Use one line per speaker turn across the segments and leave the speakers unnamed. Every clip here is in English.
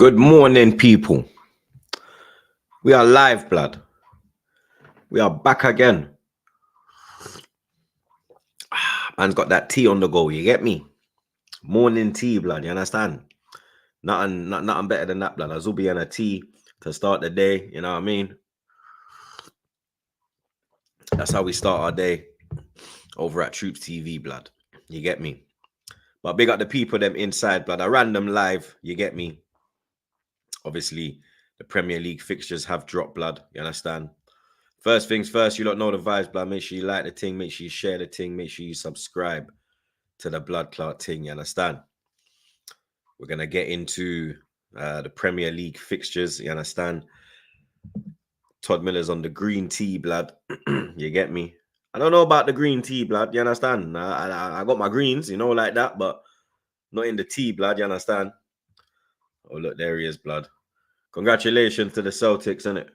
Good morning, people. We are live, blood. We are back again. Man's got that tea on the go, you get me? Morning tea, blood, you understand? Nothing better than that, blood. A zubi and a tea to start the day, you know what I mean? That's how we start our day over at TroopzTV, blood. You get me? But big up the people them inside, blood. A random live, you get me? Obviously, the Premier League fixtures have dropped, blood. You understand? First things first, you don't know the vibes, blood. Make sure you like the thing, make sure you share the thing, make sure you subscribe to the blood clot thing, you understand? We're going to get into the Premier League fixtures, you understand? Todd Miller's on the green tea, blood. You get me? I don't know about the green tea, blood, you understand? I got my greens, you know, like that, but not in the tea, blood, you understand? Oh, look, there he is, blood. Congratulations to the Celtics, innit?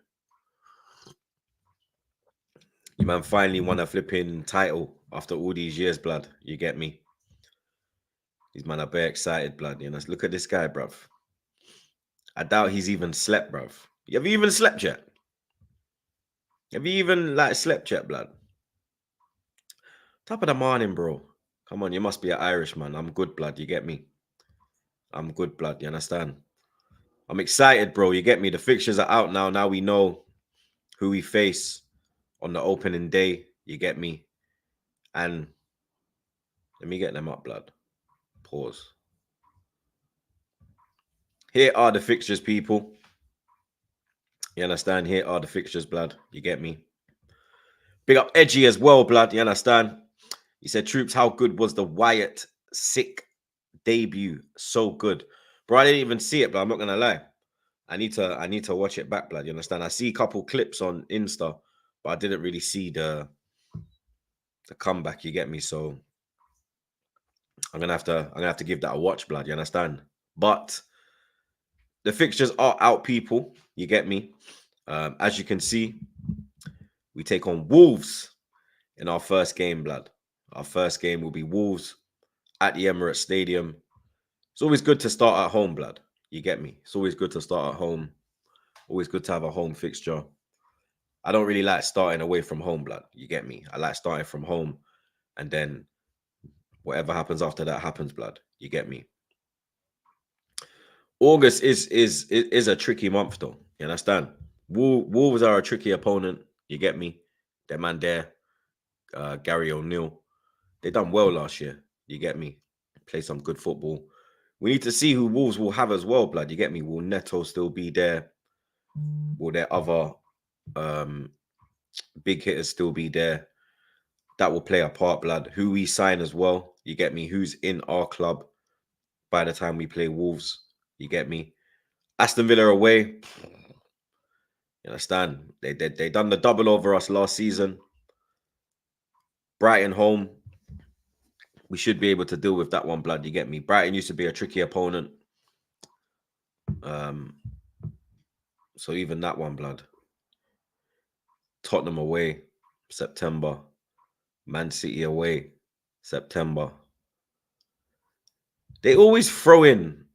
You man finally won a flipping title after all these years, blood. You get me? These man are very excited, blood. You know, look at this guy, bruv. I doubt he's even slept, bruv. Have you even slept yet? Have you even like slept yet, blood? Top of the morning, bro. Come on, you must be an Irishman. I'm good, blood. You get me? I'm good, blood. You understand? I'm excited, bro. You get me? The fixtures are out now. Now we know who we face on the opening day. You get me? And let me get them up, blood. Pause. Here are the fixtures, people. You understand? Here are the fixtures, blood. You get me? Big up Edgy as well, blood. You understand? He said, Troops, how good was the Wyatt sick debut? So good. Bro, I didn't even see it, but I'm not gonna lie. I need to watch it back, blood. You understand? I see a couple clips on Insta, but I didn't really see the comeback, you get me? So I'm gonna have to give that a watch, blood. You understand? But the fixtures are out, people. You get me? As you can see, we take on Wolves in our first game, blood. Our first game will be Wolves at the Emirates Stadium. It's always good to start at home, blood. You get me? It's always good to start at home. Always good to have a home fixture. I don't really like starting away from home, blood. You get me? I like starting from home, and then whatever happens after that happens, blood. You get me? August is a tricky month, though. You understand? Wolves are a tricky opponent. You get me? That man there, Gary O'Neill, they done well last year. You get me? Play some good football. We need to see who Wolves will have as well, blood. You get me? Will Neto still be there? Will their other big hitters still be there? That will play a part, blood. Who we sign as well. You get me? Who's in our club by the time we play Wolves? You get me? Aston Villa away. You understand? They done the double over us last season. Brighton home. We should be able to deal with that one, blood. You get me? Brighton used to be a tricky opponent. So even that one, blood. Tottenham away, September. Man City away, September. They always throw in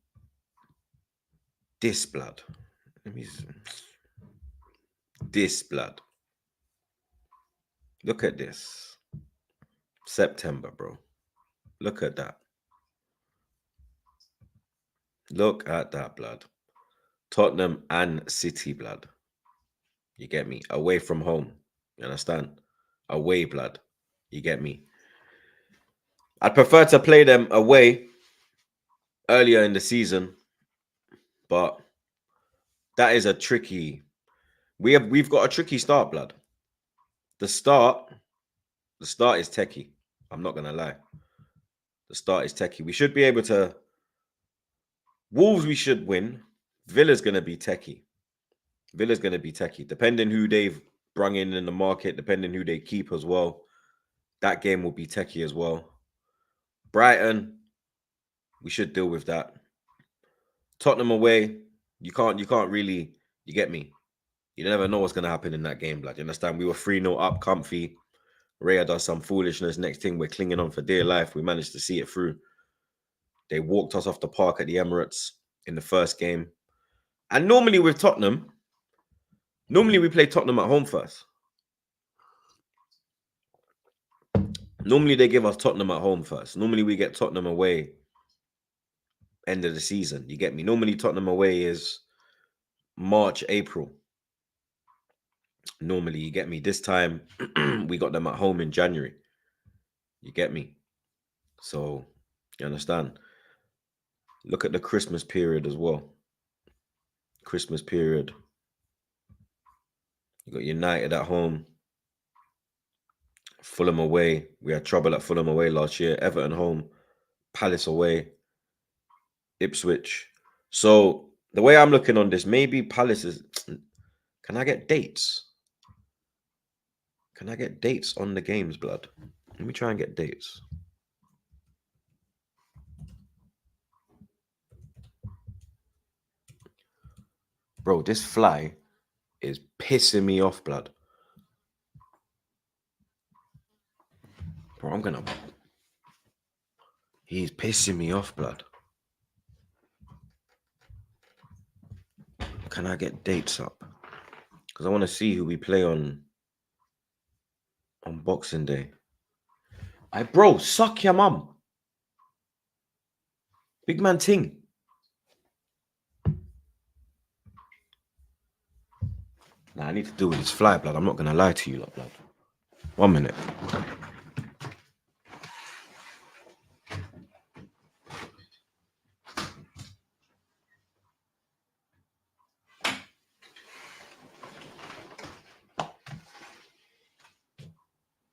this, blood. Let me see. This, blood. Look at this. September, bro. Look at that. Look at that, blood. Tottenham and City, blood. You get me? Away from home. You understand? Away, blood. You get me? I'd prefer to play them away earlier in the season, but that is a tricky. We've got a tricky start, blood. The start is techie. I'm not gonna lie. The start is techie. We should be able to. Wolves, we should win. Villa's gonna be techie. Villa's gonna be techie. Depending who they've brung in the market, depending who they keep as well. That game will be techie as well. Brighton, we should deal with that. Tottenham away, you can't really, you get me? You never know what's going to happen in that game, blood. You understand? We were 3-0 up, comfy. Raya does some foolishness. Next thing, we're clinging on for dear life. We managed to see it through. They walked us off the park at the Emirates in the first game. And normally with Tottenham, normally we play Tottenham at home first. Normally they give us Tottenham at home first. Normally we get Tottenham away end of the season. You get me? Normally Tottenham away is March, April. Normally, you get me? This time we got them at home in January. You get me? So, you understand? Look at the Christmas period as well. Christmas period. You got United at home. Fulham away. We had trouble at Fulham away last year. Everton home. Palace away. Ipswich. So, the way I'm looking on this, maybe Palace is... Can I get dates? Can I get dates on the games, blood? Let me try and get dates. Bro, this fly is pissing me off, blood. Bro, I'm gonna... He's pissing me off, blood. Can I get dates up? Because I want to see who we play on Boxing Day. Bro, suck your mum. Big man ting. Nah, I need to deal with this fly, blood. I'm not gonna lie to you, lot, blood. 1 minute.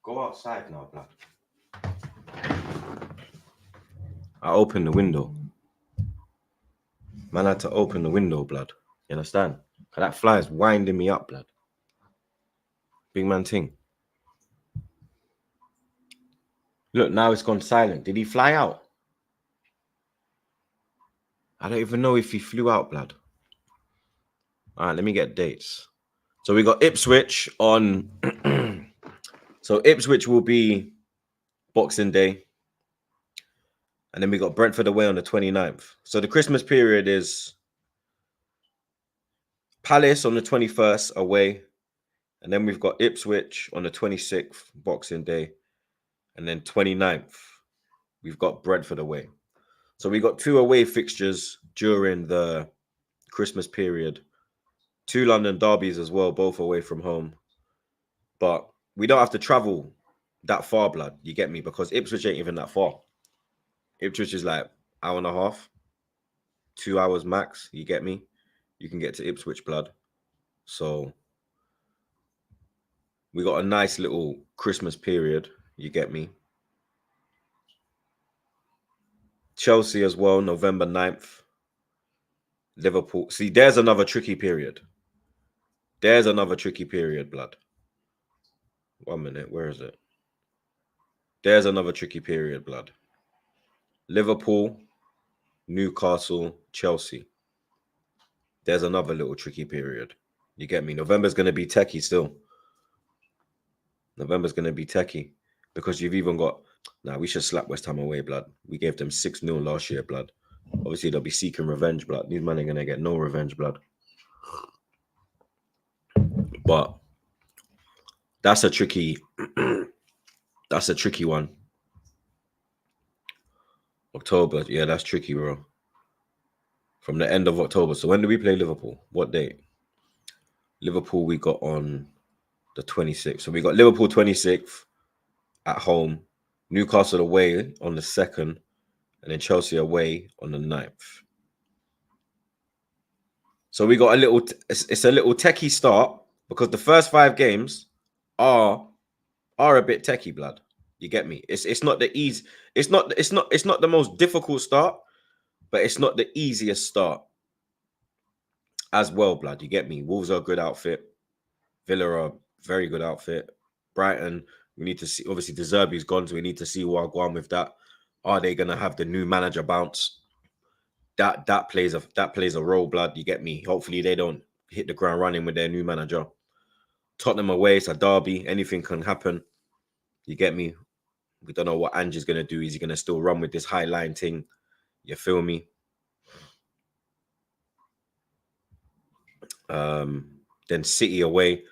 Go outside now, blood. I opened the window. Man, I had to open the window, blood. You understand? Cause that fly is winding me up, blood. Big man ting. Look, now it's gone silent. Did he fly out? I don't even know if he flew out, blood. All right, let me get dates. So we got Ipswich on... So Ipswich will be Boxing Day. And then we got Brentford away on the 29th. So the Christmas period is Palace on the 21st away. And then we've got Ipswich on the 26th, Boxing Day. And then 29th, we've got Brentford away. So we got 2 away fixtures during the Christmas period. 2 London derbies as well, both away from home. But we don't have to travel that far, blood. You get me? Because Ipswich ain't even that far. Ipswich is like hour and a half, 2 hours max. You get me? You can get to Ipswich, blood. So we got a nice little Christmas period. You get me? Chelsea as well, November 9th. Liverpool. See, there's another tricky period. There's another tricky period, blood. 1 minute. Where is it? There's another tricky period, blood. Liverpool, Newcastle, Chelsea. There's another little tricky period. You get me? November's going to be techie still. November's going to be techie because you've even got... Nah, we should slap West Ham away, blood. We gave them 6-0 last year, blood. Obviously, they'll be seeking revenge, blood. These men are going to get no revenge, blood. But that's a tricky... that's a tricky one. October. Yeah, that's tricky, bro. From the end of October. So when do we play Liverpool? What date? Liverpool we got on the 26th. So we got Liverpool 26th at home. Newcastle away on the 2nd. And then Chelsea away on the 9th. So we got a little... It's a little techie start because the first 5 games are a bit techie, blood. You get me? It's not the easy... It's not the most difficult start, but it's not the easiest start as well, blood. You get me? Wolves are a good outfit. Villa are a very good outfit. Brighton, we need to see. Obviously, De Zerbi's gone, so we need to see what go on with that. Are they gonna have the new manager bounce? That plays a role, blood. You get me? Hopefully, they don't hit the ground running with their new manager. Tottenham away, it's a derby. Anything can happen. You get me? We don't know what Ange's gonna do. Is he gonna still run with this high line thing? You feel me? Then City away.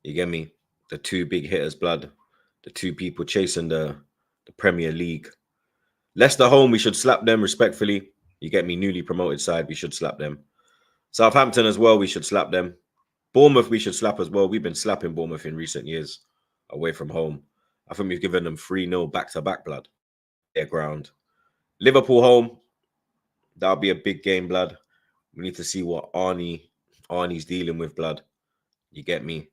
You get me? The two big hitters, blood. The two people chasing the Premier League. Leicester home, we should slap them respectfully. You get me? Newly promoted side, we should slap them. Southampton as well, we should slap them. Bournemouth, we should slap as well. We've been slapping Bournemouth in recent years away from home. I think we've given them 3-0 back-to-back, blood. Their ground. Liverpool home, that'll be a big game, blood. We need to see what Arnie's dealing with, blood. You get me?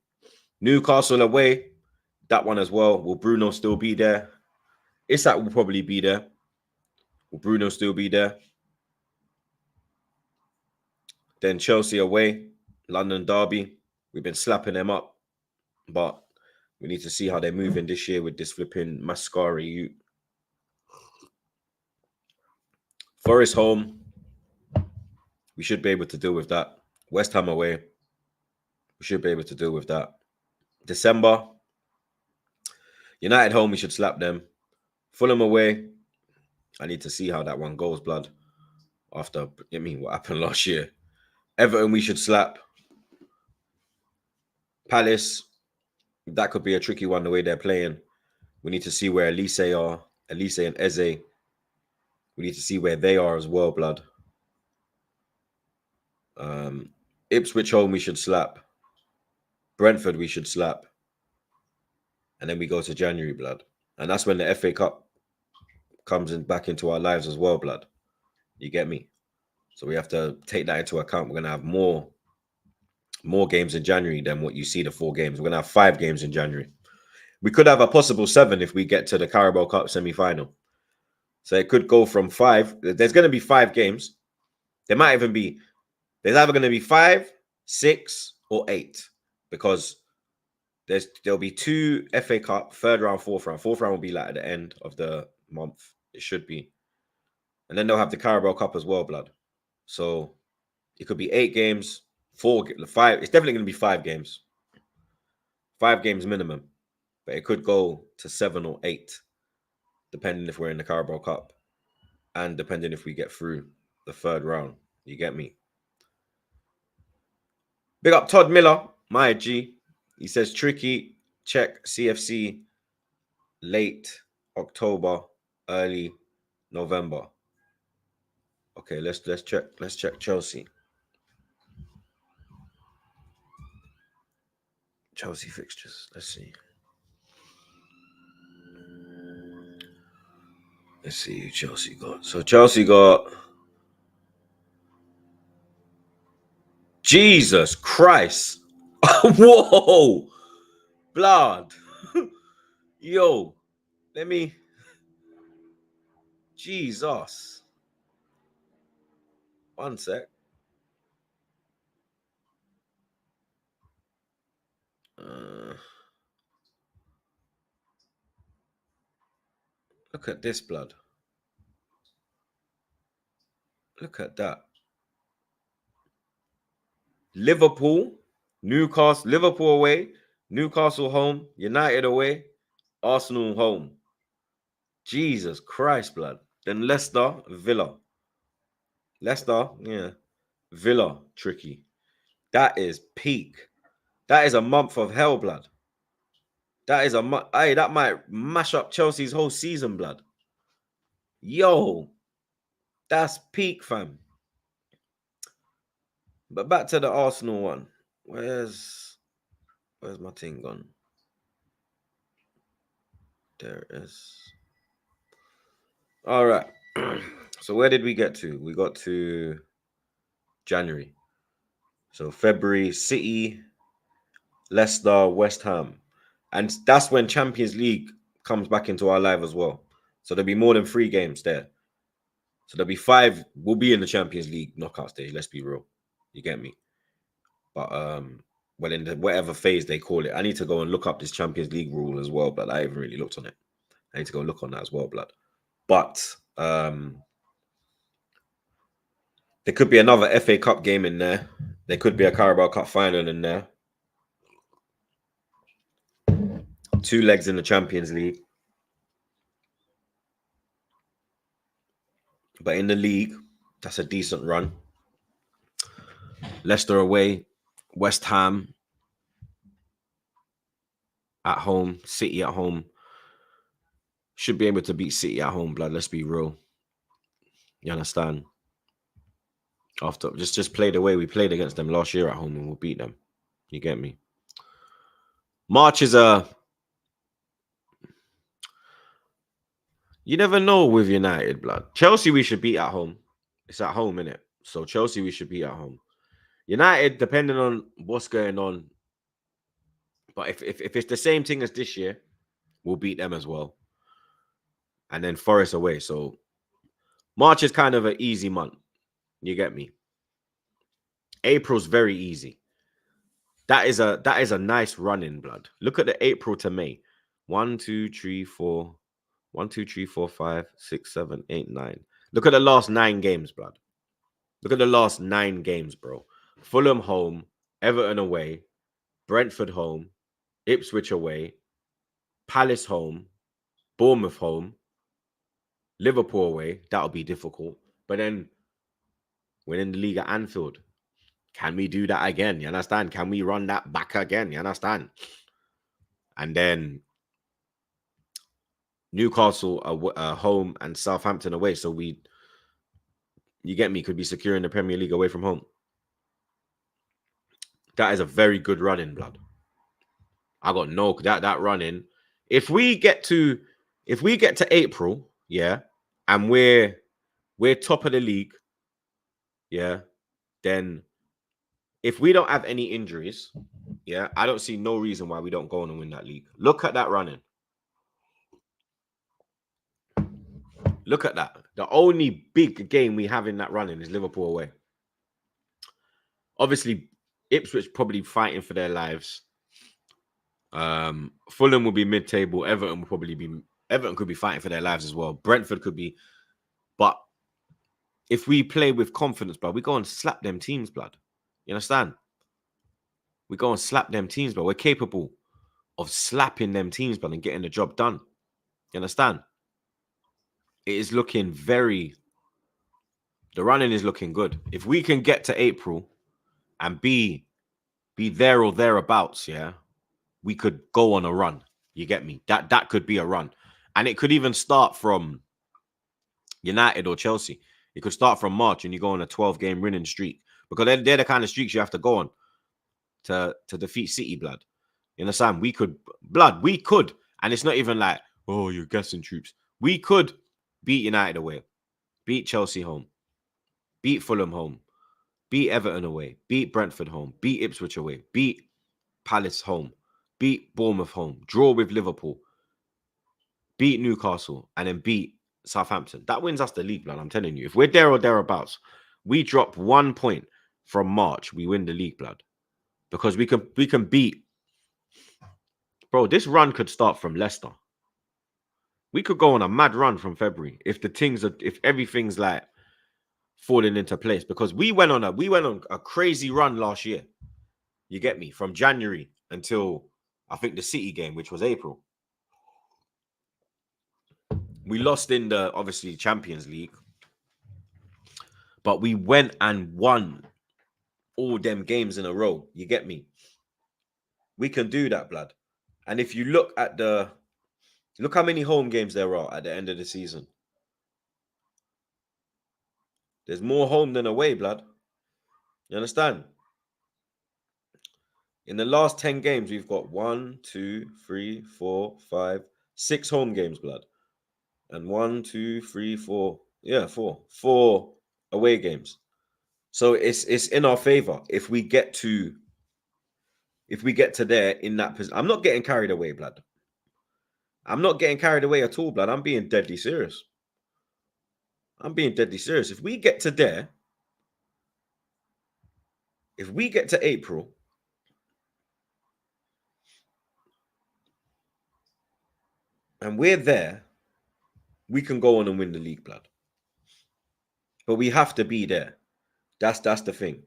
Newcastle away, that one as well. Will Bruno still be there? Isak will probably be there. Will Bruno still be there? Then Chelsea away, London derby. We've been slapping them up, but we need to see how they're moving this year with this flipping Mascari. Forest home, we should be able to deal with that. West Ham away, we should be able to deal with that. December, United home, we should slap them. Fulham away, I need to see how that one goes, blood. After, what happened last year. Everton, we should slap. Palace, that could be a tricky one the way they're playing. We need to see where Elise are. Elise and Eze. We need to see where they are as well, blood. Ipswich home, we should slap. Brentford, we should slap. And then we go to January, blood. And that's when the FA Cup comes back into our lives as well, blood. You get me? So we have to take that into account. We're going to have more games in January than what you see the 4 games. We're going to have 5 games in January. We could have a possible 7 if we get to the Carabao Cup semi-final. So it could go from 5. There's going to be 5 games. There's either going to be 5, 6, or 8. Because there'll be 2 FA Cup, 3rd round, 4th round. 4th round will be like at the end of the month. It should be. And then they'll have the Carabao Cup as well, blood. So it could be 8 games, 4, 5. It's definitely going to be 5 games. 5 games minimum. But it could go to 7 or 8, depending if we're in the Carabao Cup. And depending if we get through the 3rd round. You get me? Big up Todd Miller, my G. He says tricky, check CFC late October, early November. Okay, let's check Chelsea. Chelsea fixtures. Let's see. Let's see who Chelsea got. So Chelsea got Jesus Christ. Whoa. Blood. Yo. Let me. Jesus. One sec. Look at this, blood. Look at that. Liverpool, Newcastle, Liverpool away, Newcastle home, United away, Arsenal home. Jesus Christ, blood. Then Leicester, Villa. Leicester, yeah. Villa, tricky. That is peak. That is a month of hell, blood. That is hey, that might mash up Chelsea's whole season, blood. Yo, that's peak, fam. But back to the Arsenal one. Where's my thing gone? There it is. All right. So where did we get to? We got to January. So February, City, Leicester, West Ham. And that's when Champions League comes back into our life as well. So there'll be more than 3 games there. So there'll be 5. We'll be in the Champions League knockout stage. Let's be real. You get me? But well, in whatever phase they call it, I need to go and look up this Champions League rule as well. But I haven't really looked on it. I need to go look on that as well, blood. But there could be another FA Cup game in there. There could be a Carabao Cup final in there. 2 legs in the Champions League. But in the league, that's a decent run. Leicester away, West Ham at home, City at home. Should be able to beat City at home, blood. Let's be real. You understand? After just play the way we played against them last year at home and we'll beat them. You get me? March is you never know with United, blood. Chelsea we should beat at home. It's at home, innit? So Chelsea we should beat at home. United, depending on what's going on. But if it's the same thing as this year, we'll beat them as well. And then Forest away. So March is kind of an easy month. You get me? April's very easy. That is a nice run in, blood. Look at the April to May. 1, 2, 3, 4. 1, 2, 3, 4, 5, 6, 7, 8, 9. Look at the last 9 games, blood. Look at the last 9 games, bro. Fulham home, Everton away, Brentford home, Ipswich away, Palace home, Bournemouth home, Liverpool away. That'll be difficult. But then winning the league at Anfield. Can we do that again? You understand? Can we run that back again? You understand? And then Newcastle home and Southampton away. So you get me, could be securing the Premier League away from home. That is a very good run in, blood. I got no that run in. If we get to April, yeah, and we're top of the league, yeah, then if we don't have any injuries, yeah, I don't see no reason why we don't go on and win that league. Look at that running. Look at that. The only big game we have in that running is Liverpool away. Obviously, Ipswich probably fighting for their lives. Fulham will be mid-table. Everton could be fighting for their lives as well. Brentford could be. But if we play with confidence, blood, we go and slap them teams, blood. You understand? We go and slap them teams, blood. We're capable of slapping them teams, blood, and getting the job done. You understand? It is looking the running is looking good. If we can get to April and be there or thereabouts, yeah, we could go on a run. You get me? That could be a run. And it could even start from United or Chelsea. It could start from March and you go on a 12-game winning streak. Because they're the kind of streaks you have to go on to defeat City, blood. You understand? We could. And it's not even like, oh, you're guessing, Troops. We could beat United away, beat Chelsea home, beat Fulham home, beat Everton away, beat Brentford home, beat Ipswich away, beat Palace home, beat Bournemouth home, draw with Liverpool, beat Newcastle, and then beat Southampton. That wins us the league, blood. I'm telling you. If we're there or thereabouts, we drop 1 point from March, we win the league, blood. Because we can beat. Bro, this run could start from Leicester. We could go on a mad run from February if everything's like falling into place. Because we went on a crazy run last year. You get me? From January until I think the City game, which was April. We lost in the obviously Champions League, but we went and won all them games in a row. You get me? We can do that, blood. And if you look how many home games there are at the end of the season. There's more home than away, blood. You understand? In the last 10 games, we've got 1, 2, 3, 4, 5, 6 home games, blood. And 1, 2, 3, 4. Yeah, 4 away games. So it's in our favor if we get to there in that position. I'm not getting carried away, blood. I'm not getting carried away at all, blood. I'm being deadly serious. If we get to there, if we get to April, and we're there, we can go on and win the league, blood. But we have to be there. That's the thing.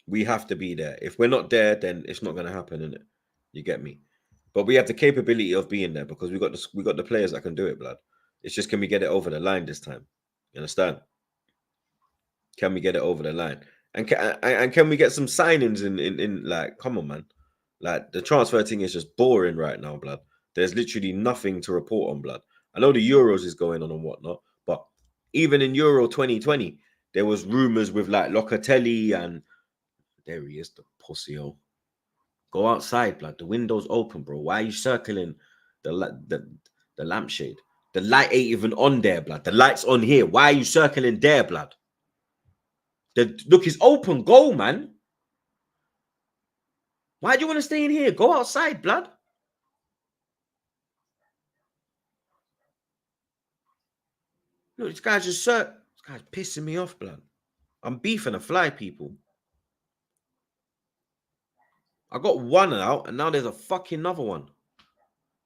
We have to be there. If we're not there, then it's not going to happen, innit? You get me? But we have the capability of being there because we got the players that can do it, blood. It's just, can we get it over the line this time? You understand? Can we get it over the line? And can we get some signings in like, come on, man. Like, the transfer thing is just boring right now, blood. There's literally nothing to report on, blood. I know the Euros is going on and whatnot, but even in Euro 2020, there was rumors with like Locatelli, and there he is, the pussy. Go outside, blood. The window's open, bro. Why are you circling the lampshade? The light ain't even on there, blood. The light's on here. Why are you circling there, blood? Look, it's open. Go, man. Why do you want to stay in here? Go outside, blood. Look, this guy's just this guy's pissing me off, blood. I'm beefing a fly, people. I got one out, and now there's a fucking another one.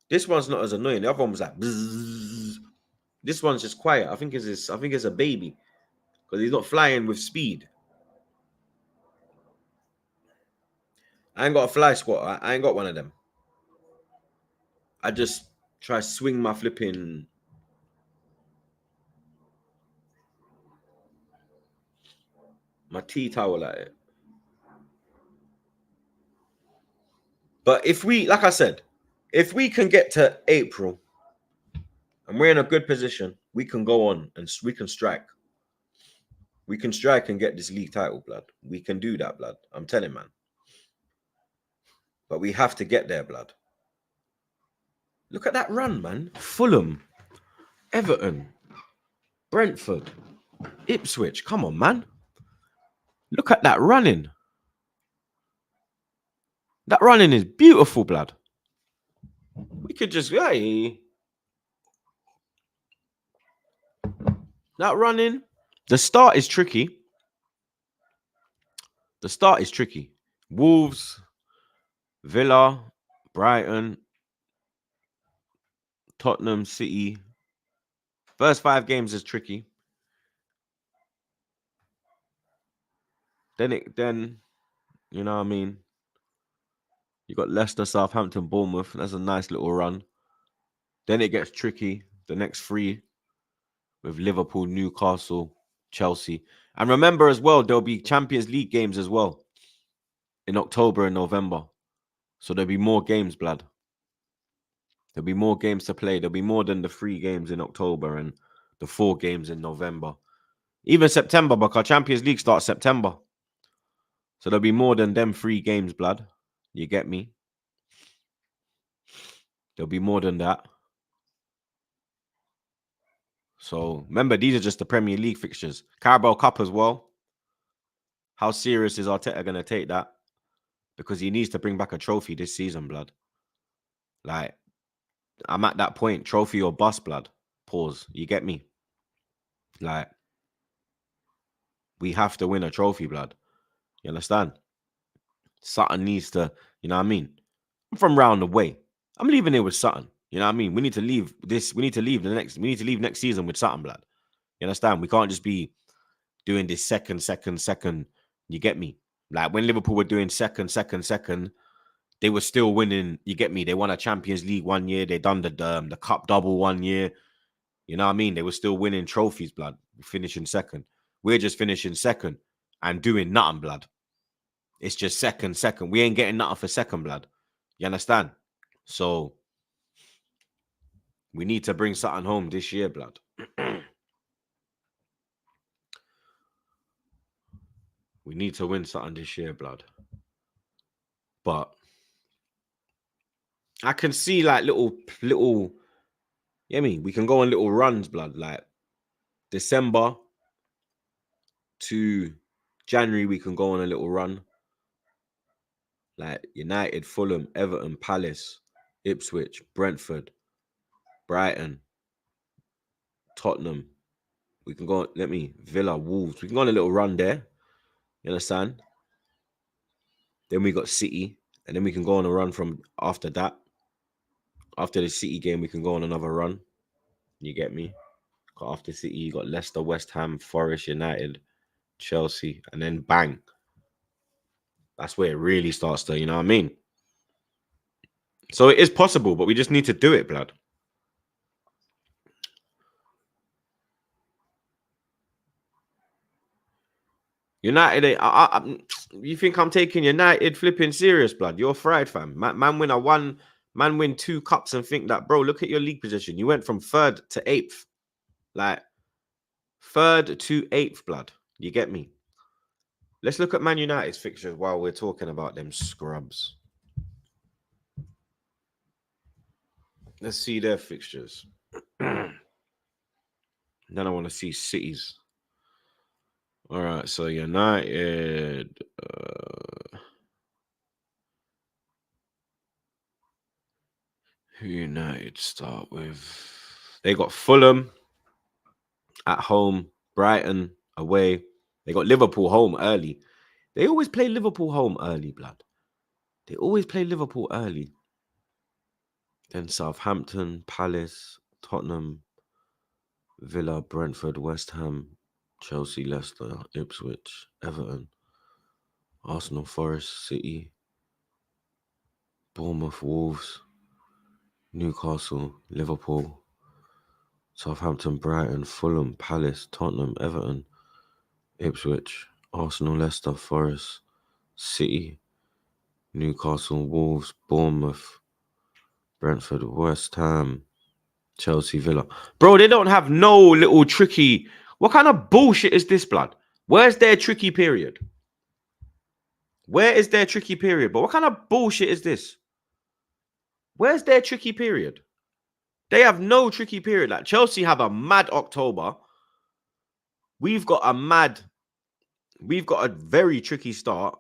This one's not as annoying. The other one was like, bzzz. This one's just quiet. I think it's a baby because he's not flying with speed. I ain't got a fly squatter. I ain't got one of them. I just try to swing my flipping my tea towel at it. But if we, like I said, if we can get to April and we're in a good position, we can go on and we can strike. We can strike and get this league title, blood. We can do that, blood. I'm telling, man. But we have to get there, blood. Look at that run, man. Fulham, Everton, Brentford, Ipswich. Come on, man. Look at that running. That running is beautiful, blood. We could just, hey. That running. The start is tricky. The start is tricky. Wolves, Villa, Brighton, Tottenham, City. First 5 games is tricky. Then you know what I mean? You got Leicester, Southampton, Bournemouth. That's a nice little run. Then it gets tricky. The next 3 with Liverpool, Newcastle, Chelsea. And remember as well, there'll be Champions League games as well in October and November. So there'll be more games, blood. There'll be more games to play. There'll be more than the 3 games in October and the 4 games in November. Even September, because Champions League starts September. So there'll be more than them 3 games, blood. You get me? There'll be more than that. So remember, these are just the Premier League fixtures. Carabao Cup as well. How serious is Arteta going to take that? Because he needs to bring back a trophy this season, blood. Like, I'm at that point. Trophy or bust, blood. Pause. You get me? Like, we have to win a trophy, blood. You understand? Sutton needs to, you know what I mean? I'm from round the way. I'm leaving it with Sutton. You know what I mean? We need to leave this. We need to leave next season with Sutton, blood. You understand? We can't just be doing this second. You get me? Like when Liverpool were doing second, they were still winning. You get me? They won a Champions League one year. They done the cup double one year. You know what I mean? They were still winning trophies, blood. Finishing second. We're just finishing second and doing nothing, blood. It's just second. We ain't getting nothing for second, blood. You understand? So we need to bring something home this year, blood. We need to win something this year, blood. But I can see like little, yeah, I mean, we can go on little runs, blood. Like December to January, we can go on a little run. Like United, Fulham, Everton, Palace, Ipswich, Brentford, Brighton, Tottenham. We can go, Villa, Wolves. We can go on a little run there. You understand? Then we got City. And then we can go on a run from after that. After the City game, we can go on another run. You get me? After City, you got Leicester, West Ham, Forest, United, Chelsea. And then bang. That's where it really starts to, you know what I mean? So it is possible, but we just need to do it, blood. United, you think I'm taking United flipping serious, blood? You're fried, fam. Man win 2 cups and think that, bro, look at your league position. You went from 3rd to 8th. Like, 3rd to 8th, blood. You get me? Let's look at Man United's fixtures while we're talking about them scrubs. Let's see their fixtures. Then I want to see City's. All right, so United. Who United start with? They got Fulham at home, Brighton away. They got Liverpool home early. They always play Liverpool home early, blood. They always play Liverpool early. Then Southampton, Palace, Tottenham, Villa, Brentford, West Ham, Chelsea, Leicester, Ipswich, Everton, Arsenal, Forest, City, Bournemouth, Wolves, Newcastle, Liverpool, Southampton, Brighton, Fulham, Palace, Tottenham, Everton, Ipswich, Arsenal, Leicester, Forest, City, Newcastle, Wolves, Bournemouth, Brentford, West Ham, Chelsea, Villa. Bro, they don't have no little tricky. What kind of bullshit is this, blood? Where's their tricky period? Where is their tricky period? But what kind of bullshit is this? Where's their tricky period? They have no tricky period. Like Chelsea have a mad October. We've got a very tricky start.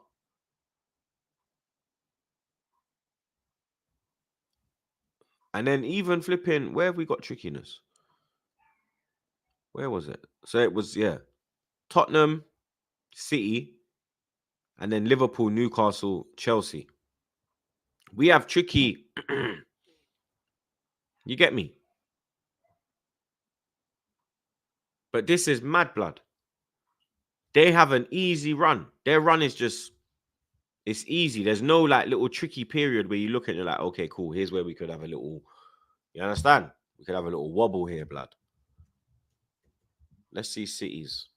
And then even flipping, where have we got trickiness? Where was it? So it was, Tottenham, City, and then Liverpool, Newcastle, Chelsea. We have tricky. You get me? But this is mad blood. They have an easy run. Their run is just, it's easy. There's no like little tricky period where you look at it like, okay, cool. Here's where we could have a little, you understand? We could have a little wobble here, blood. Let's see Cities.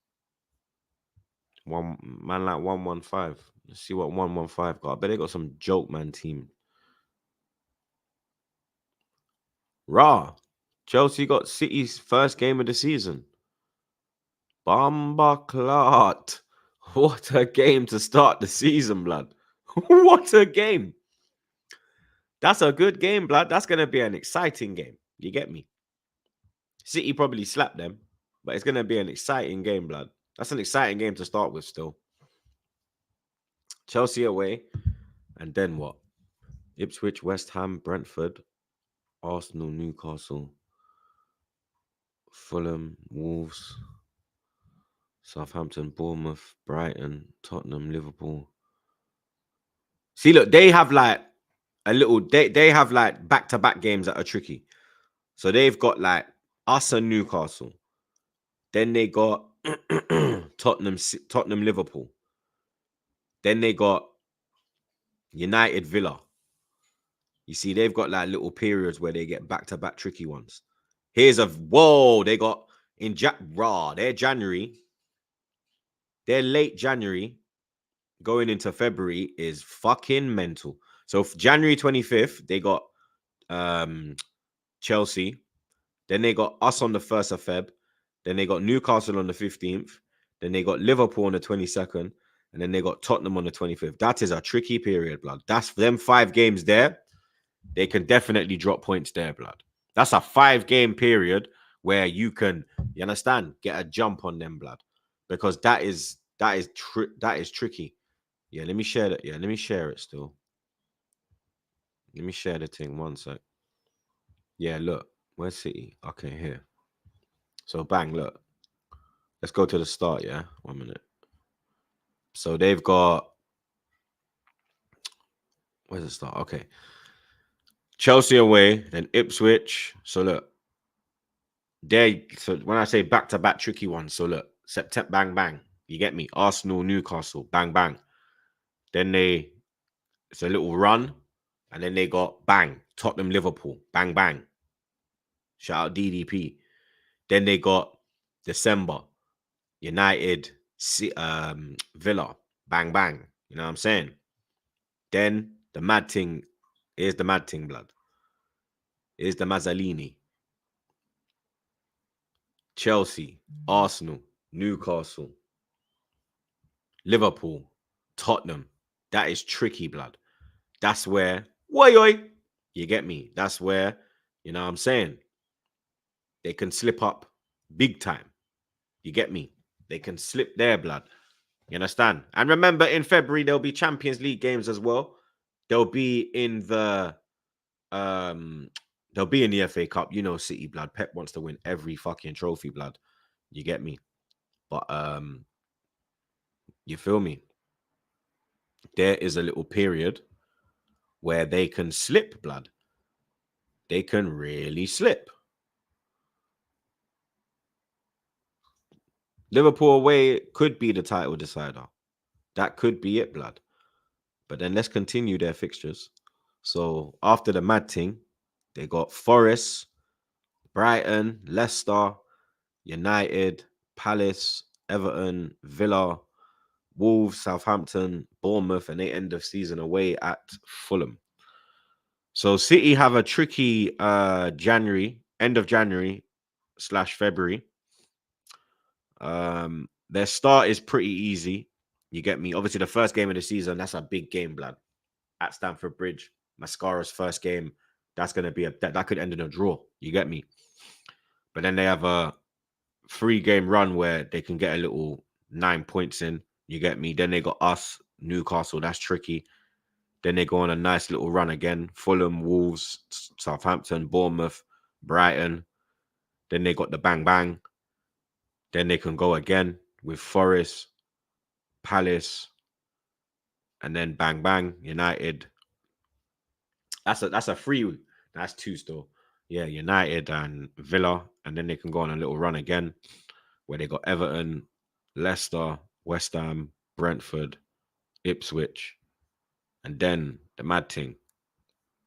One man like 115. Let's see what 115 got. I bet they got some joke man team. Raw. Chelsea got City's first game of the season. Bamba Clot. What a game to start the season, blood. What a game. That's a good game, blood. That's going to be an exciting game. You get me? City probably slapped them, but it's going to be an exciting game, blood. That's an exciting game to start with still. Chelsea away. And then what? Ipswich, West Ham, Brentford, Arsenal, Newcastle, Fulham, Wolves, Southampton, Bournemouth, Brighton, Tottenham, Liverpool. See, look, they have like a little, they have like back-to-back games that are tricky. So they've got like us and Newcastle. Then they got Tottenham, Liverpool. Then they got United, Villa. You see, they've got like little periods where they get back-to-back tricky ones. Here's a, whoa, they got in their January, their late January going into February is fucking mental. So January 25th, they got Chelsea. Then they got us on the 1st of Feb. Then they got Newcastle on the 15th. Then they got Liverpool on the 22nd. And then they got Tottenham on the 25th. That is a tricky period, blood. That's them 5 games there. They can definitely drop points there, blood. That's a 5-game period where you can, you understand, get a jump on them, blood. Because that is tricky. Yeah, let me share that. Yeah, let me share it still. Let me share the thing. One sec. Yeah, look. Where's City? Okay, here. So bang, look. Let's go to the start, yeah? 1 minute. So they've got, where's the start? Okay. Chelsea away, then Ipswich. So look. So when I say back-to-back tricky ones, so look, September, bang, bang. You get me? Arsenal, Newcastle, bang, bang. Then it's a little run. And then they got, bang, Tottenham, Liverpool, bang, bang. Shout out DDP. Then they got December, United, Villa, bang bang. You know what I'm saying? Then the mad thing is the mad thing, blood. Is the Mazzolini, Chelsea, Arsenal, Newcastle, Liverpool, Tottenham. That is tricky, blood. That's where, oi, you get me? That's where, you know what I'm saying? They can slip up big time. You get me? They can slip their blood. You understand? And remember, in February, there'll be Champions League games as well. They'll be in the um they'll be in the FA Cup. You know, City blood. Pep wants to win every fucking trophy, blood. You get me? But you feel me? There is a little period where they can slip, blood. They can really slip. Liverpool away could be the title decider. That could be it, blood. But then let's continue their fixtures. So after the mad thing, they got Forest, Brighton, Leicester, United, Palace, Everton, Villa, Wolves, Southampton, Bournemouth, and they end of season away at Fulham. So City have a tricky January, end of January / February. Their start is pretty easy. You get me? Obviously, the first game of the season, that's a big game, blood. At Stamford Bridge, Mascara's first game. That's gonna be that could end in a draw. You get me? But then they have a 3-game run where they can get a little 9 points in. You get me? Then they got us, Newcastle. That's tricky. Then they go on a nice little run again. Fulham, Wolves, Southampton, Bournemouth, Brighton. Then they got the bang bang. Then they can go again with Forest, Palace, and then bang bang, United. That's a 3. That's 2 still. Yeah, United and Villa, and then they can go on a little run again where they got Everton, Leicester, West Ham, Brentford, Ipswich, and then the mad thing: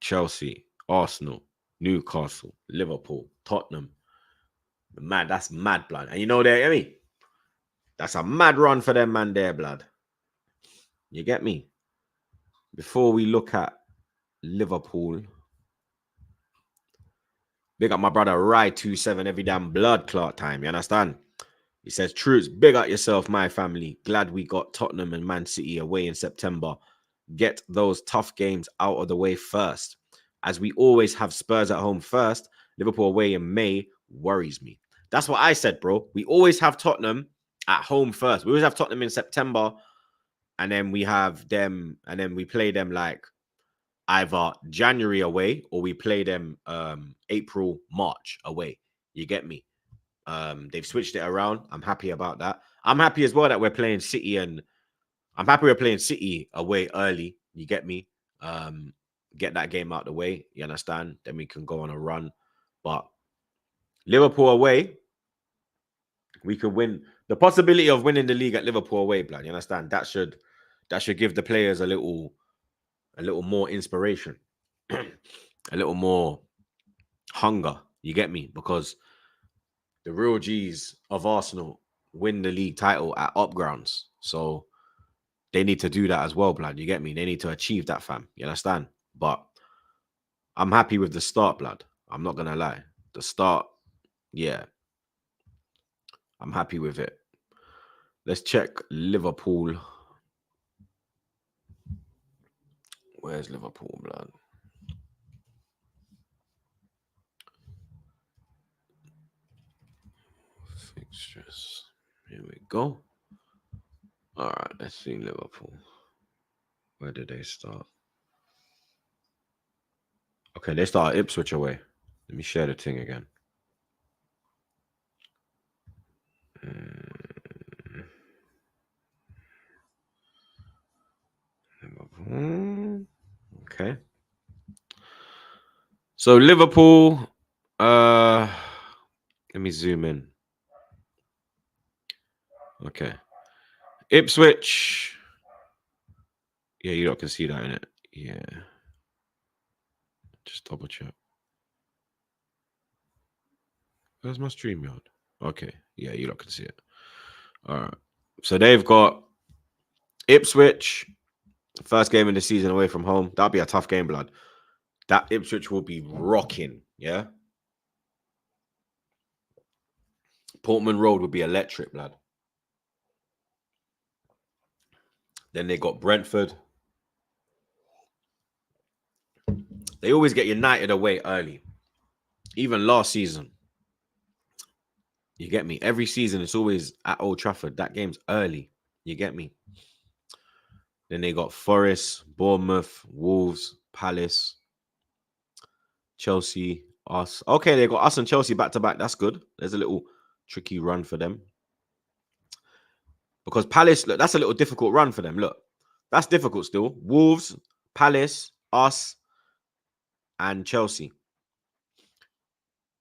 Chelsea, Arsenal, Newcastle, Liverpool, Tottenham. That's mad, blood. And you know that, I mean, that's a mad run for them, man. There, blood. You get me? Before we look at Liverpool, big up my brother Rai27 every damn blood clot time. You understand? He says, Troops, big up yourself, my family. Glad we got Tottenham and Man City away in September. Get those tough games out of the way first. As we always have Spurs at home first, Liverpool away in May worries me. That's what I said, bro. We always have Tottenham at home first. We always have Tottenham in September, and then we have them, and then we play them like either January away or we play them April, March away. You get me? They've switched it around. I'm happy about that. I'm happy as well that we're playing City, and I'm happy we're playing City away early. You get me? Get that game out the way. You understand? Then we can go on a run. But Liverpool away, we could win. The possibility of winning the league at Liverpool away, blood. You understand? That should give the players a little more inspiration, a little more hunger. You get me? Because the real G's of Arsenal win the league title at up grounds. So they need to do that as well, blood. You get me? They need to achieve that, fam. You understand? But I'm happy with the start, blood. I'm not going to lie. The start, yeah. I'm happy with it. Let's check Liverpool. Where's Liverpool, blood? Fixtures. Here we go. All right, let's see Liverpool. Where did they start? Okay, they start Ipswich away. Let me share the thing again. Okay. So Liverpool, let me zoom in. Okay. Ipswich. Yeah, you lot can see that in it. Yeah. Just double check. Where's my StreamYard? Okay. Yeah, you lot can see it. All right. So they've got Ipswich, first game in the season away from home. That'll be a tough game, blood. That Ipswich will be rocking, yeah? Portman Road will be electric, blood. Then they got Brentford. They always get United away early. Even last season. You get me? Every season, it's always at Old Trafford. That game's early. You get me? Then they got Forest, Bournemouth, Wolves, Palace, Chelsea, us. Okay, they got us and Chelsea back to back. That's good. There's a little tricky run for them. Because Palace, look, that's a little difficult run for them. Look, that's difficult still. Wolves, Palace, us, and Chelsea.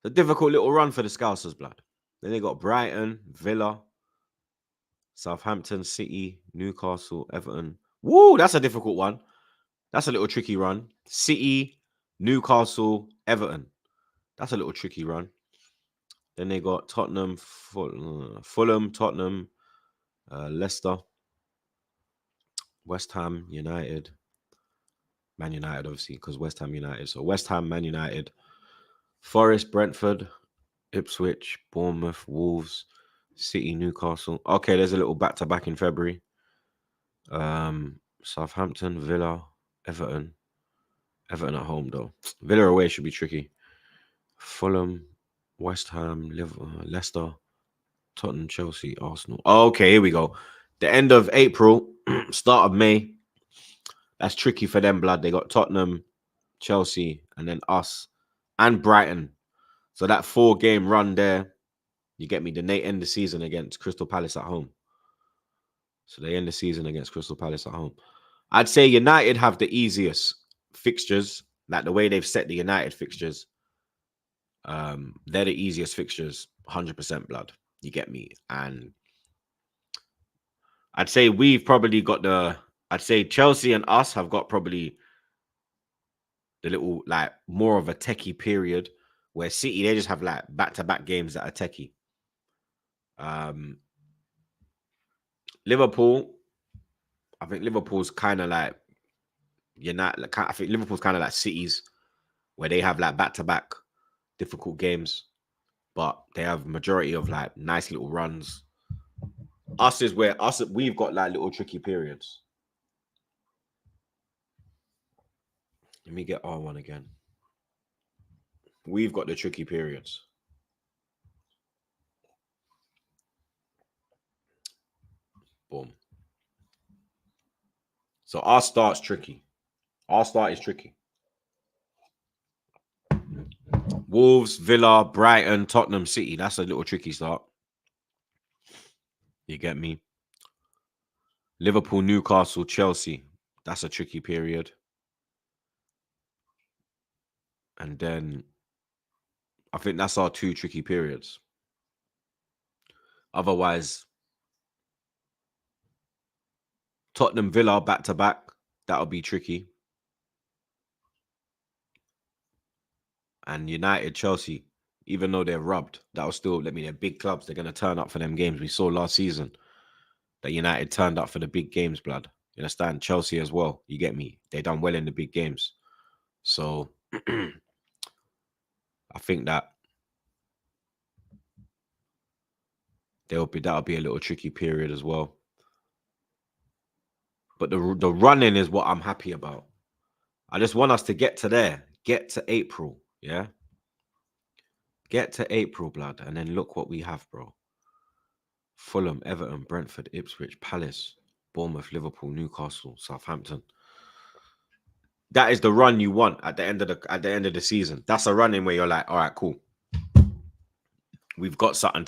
A difficult little run for the Scousers, blood. Then they got Brighton, Villa, Southampton, City, Newcastle, Everton. Woo, that's a difficult one. That's a little tricky run. City, Newcastle, Everton. That's a little tricky run. Then they got Tottenham, Fulham, Tottenham, Leicester, West Ham, United, Man United, obviously, because West Ham United. So West Ham, Man United, Forest, Brentford, Ipswich, Bournemouth, Wolves, City, Newcastle. Okay, there's a little back-to-back in February. Southampton, Villa, Everton. Everton at home, though. Villa away should be tricky. Fulham, West Ham, Leicester, Tottenham, Chelsea, Arsenal. Okay, here we go. The end of April, start of May. That's tricky for them, blood. They got Tottenham, Chelsea, and then us and Brighton. So that 4-game run there, you get me? Then they end the season against Crystal Palace at home. So they end the season against Crystal Palace at home. I'd say United have the easiest fixtures, like the way they've set the United fixtures. They're the easiest fixtures, 100% blood. You get me? And I'd say we've probably got I'd say Chelsea and us have got probably the little, like, more of a techie period, where City, they just have like back-to-back games that are techie. Liverpool, I think Liverpool's kind of like United. I think Liverpool's kind of like City's, where they have like back-to-back difficult games, but they have majority of like nice little runs. Us is where we've got like little tricky periods. Let me get R1 again. We've got the tricky periods. Boom. So our start's tricky. Our start is tricky. Wolves, Villa, Brighton, Tottenham, City. That's a little tricky start. You get me? Liverpool, Newcastle, Chelsea. That's a tricky period. And then I think that's our 2 tricky periods. Otherwise, Tottenham, Villa back to back. That'll be tricky. And United, Chelsea, even though they're rubbed, that'll still, they're big clubs. They're going to turn up for them games. We saw last season that United turned up for the big games, blood. You understand? Chelsea as well. You get me? They done well in the big games. So I think that that'll be a little tricky period as well. But the running is what I'm happy about. I just want us to get to there. Get to April. Yeah. Get to April, blood. And then look what we have, bro. Fulham, Everton, Brentford, Ipswich, Palace, Bournemouth, Liverpool, Newcastle, Southampton. That is the run you want at the end of the season. That's a run in where you're like, all right, cool. We've got something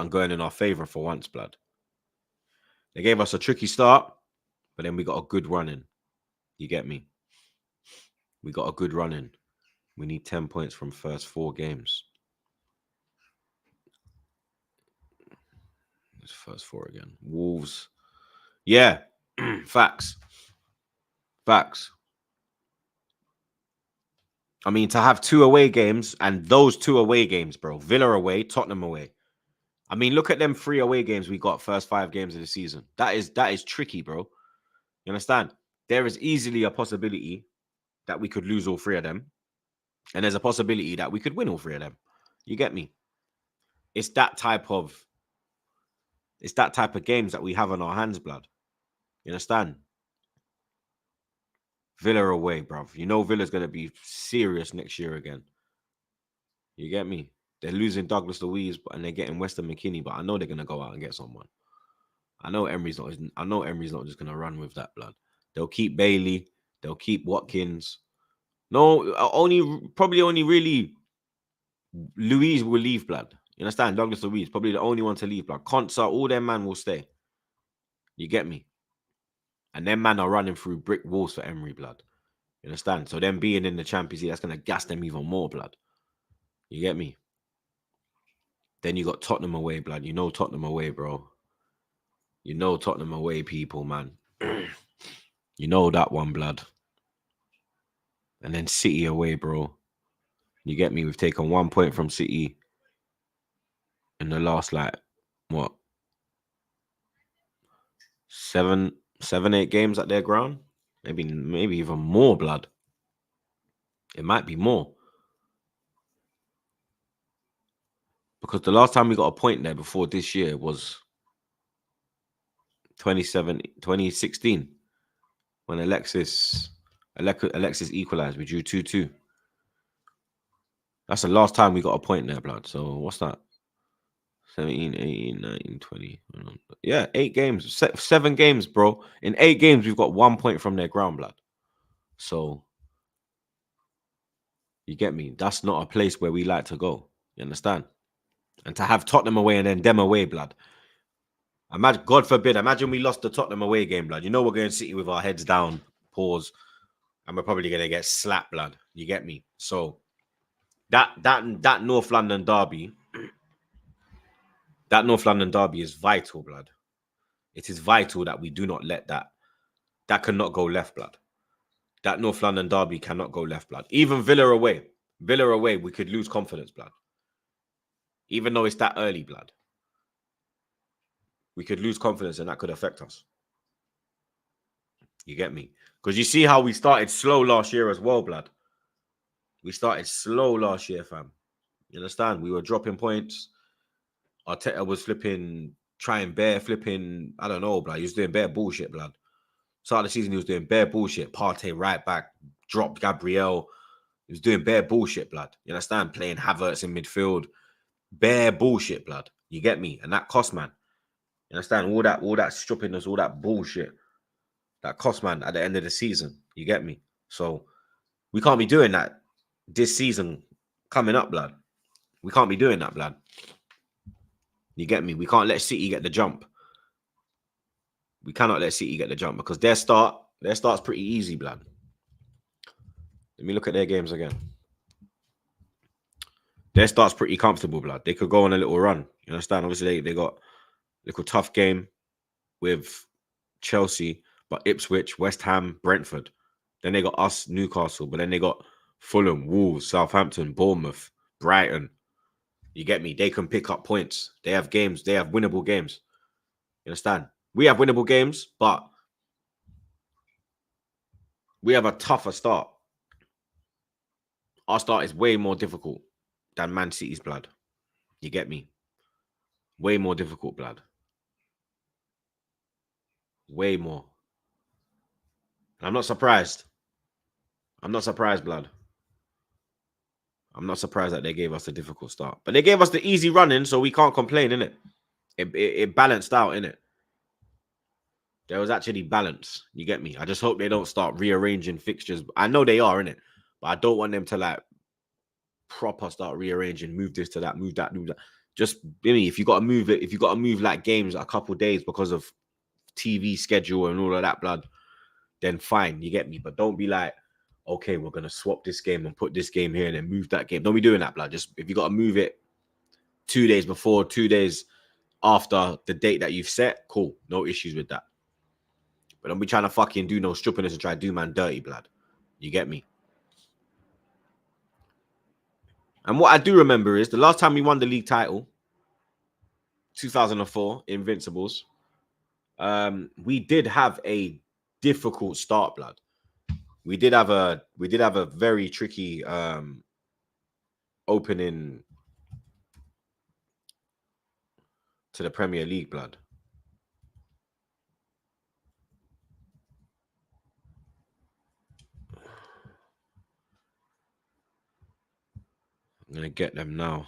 going in our favor for once, blood. They gave us a tricky start, but then we got a good run in. You get me? We got a good run in. We need 10 points from first 4 games. It's first 4 again. Wolves. Yeah. Facts. I mean, to have 2 away games, and those 2 away games, bro. Villa away, Tottenham away. I mean, look at them 3 away games we got first 5 games of the season. That is tricky, bro. You understand? There is easily a possibility that we could lose all 3 of them. And there's a possibility that we could win all 3 of them. You get me? It's that type of games that we have on our hands, blood. You understand? Villa away, bruv. You know Villa's going to be serious next year again. You get me? They're losing Douglas Luiz, and they're getting Weston McKennie, but I know they're going to go out and get someone. I know Emery's not just going to run with that, blood. They'll keep Bailey. They'll keep Watkins. No, probably only really Luiz will leave, blood. You understand? Douglas Luiz, probably the only one to leave, blood. Concert, all their man will stay. You get me? And them man are running through brick walls for Emery, blood. You understand? So them being in the Champions League, that's going to gas them even more, blood. You get me? Then you got Tottenham away, blood. You know Tottenham away, bro. You know Tottenham away, people, man. You know that one, blood. And then City away, bro. You get me? We've taken 1 point from City in the last, like, what? 7, 8 games at their ground? Maybe even more, blood. It might be more. Because the last time we got a point there before this year was 2016 when Alexis equalized. We drew 2-2. That's the last time we got a point there, blood. So what's that? 17, 18, 19, 20. Yeah, 8 games. 7 games, bro. In 8 games, we've got 1 point from their ground, blood. So you get me? That's not a place where we like to go. You understand? And to have Tottenham away and then them away, blood. Imagine, God forbid, imagine we lost the Tottenham away game, blood. You know we're going to City with our heads down, pause, and we're probably going to get slapped, blood. You get me? So that North London derby, is vital, blood. It is vital that we do not let that. That cannot go left, blood. That North London derby cannot go left, blood. Even Villa away, we could lose confidence, blood. Even though it's that early, blood. We could lose confidence and that could affect us. You get me? Because you see how we started slow last year as well, blood. We started slow last year, fam. You understand? We were dropping points. Arteta was trying bare flipping, I don't know, blood. He was doing bare bullshit, blood. Start of the season, he was doing bare bullshit. Partey right back, dropped Gabriel. He was doing bare bullshit, blood. You understand? Playing Havertz in midfield. Bare bullshit, blood. You get me? And that cost, man. You understand? All that stupidness, all that bullshit. That cost, man, at the end of the season. You get me? So we can't be doing that this season coming up, blood. We can't be doing that, blood. You get me? We can't let City get the jump. We cannot let City get the jump because their start's pretty easy, blood. Let me look at their games again. Their start's pretty comfortable, blood. They could go on a little run. You understand? Obviously, they got a little tough game with Chelsea, but Ipswich, West Ham, Brentford. Then they got us, Newcastle. But then they got Fulham, Wolves, Southampton, Bournemouth, Brighton. You get me? They can pick up points. They have games. They have winnable games. You understand? We have winnable games, but we have a tougher start. Our start is way more difficult than Man City's, blood. You get me? Way more difficult, blood. Way more. I'm not surprised. I'm not surprised, blood. I'm not surprised that they gave us a difficult start. But they gave us the easy running, so we can't complain, innit? It balanced out, innit? There was actually balance. You get me? I just hope they don't start rearranging fixtures. I know they are, innit? But I don't want them to, like, proper start rearranging, move this to that, move that, move that. Just, I mean, if you got to move it, if you got to move, like, games a couple days because of TV schedule and all of that, blood, then fine, you get me? But don't be like, okay, we're going to swap this game and put this game here and then move that game. Don't be doing that, blood. Just, if you got to move it 2 days before, 2 days after the date that you've set, cool. No issues with that. But don't be trying to fucking do no stupidness and try to do man dirty, blood. You get me? And what I do remember is the last time we won the league title, 2004 Invincibles. We did have a difficult start, blood. We did have a very tricky opening to the Premier League, blood. I'm gonna get them now.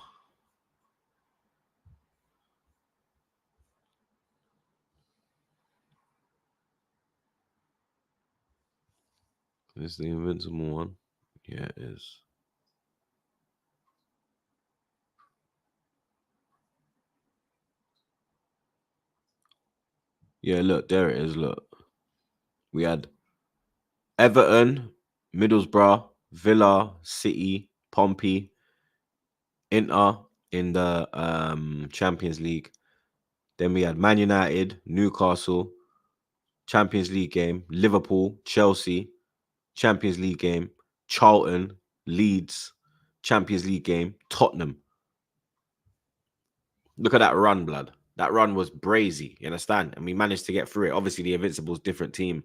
Is the Invincible one? Yeah, it is. Yeah, look, there it is. Look, we had Everton, Middlesbrough, Villa, City, Pompey, Inter in the Champions League. Then we had Man United, Newcastle, Champions League game, Liverpool, Chelsea, Champions League game, Charlton, Leeds, Champions League game, Tottenham. Look at that run, blood. That run was brazy, you understand? And we managed to get through it. Obviously, the Invincibles, different team.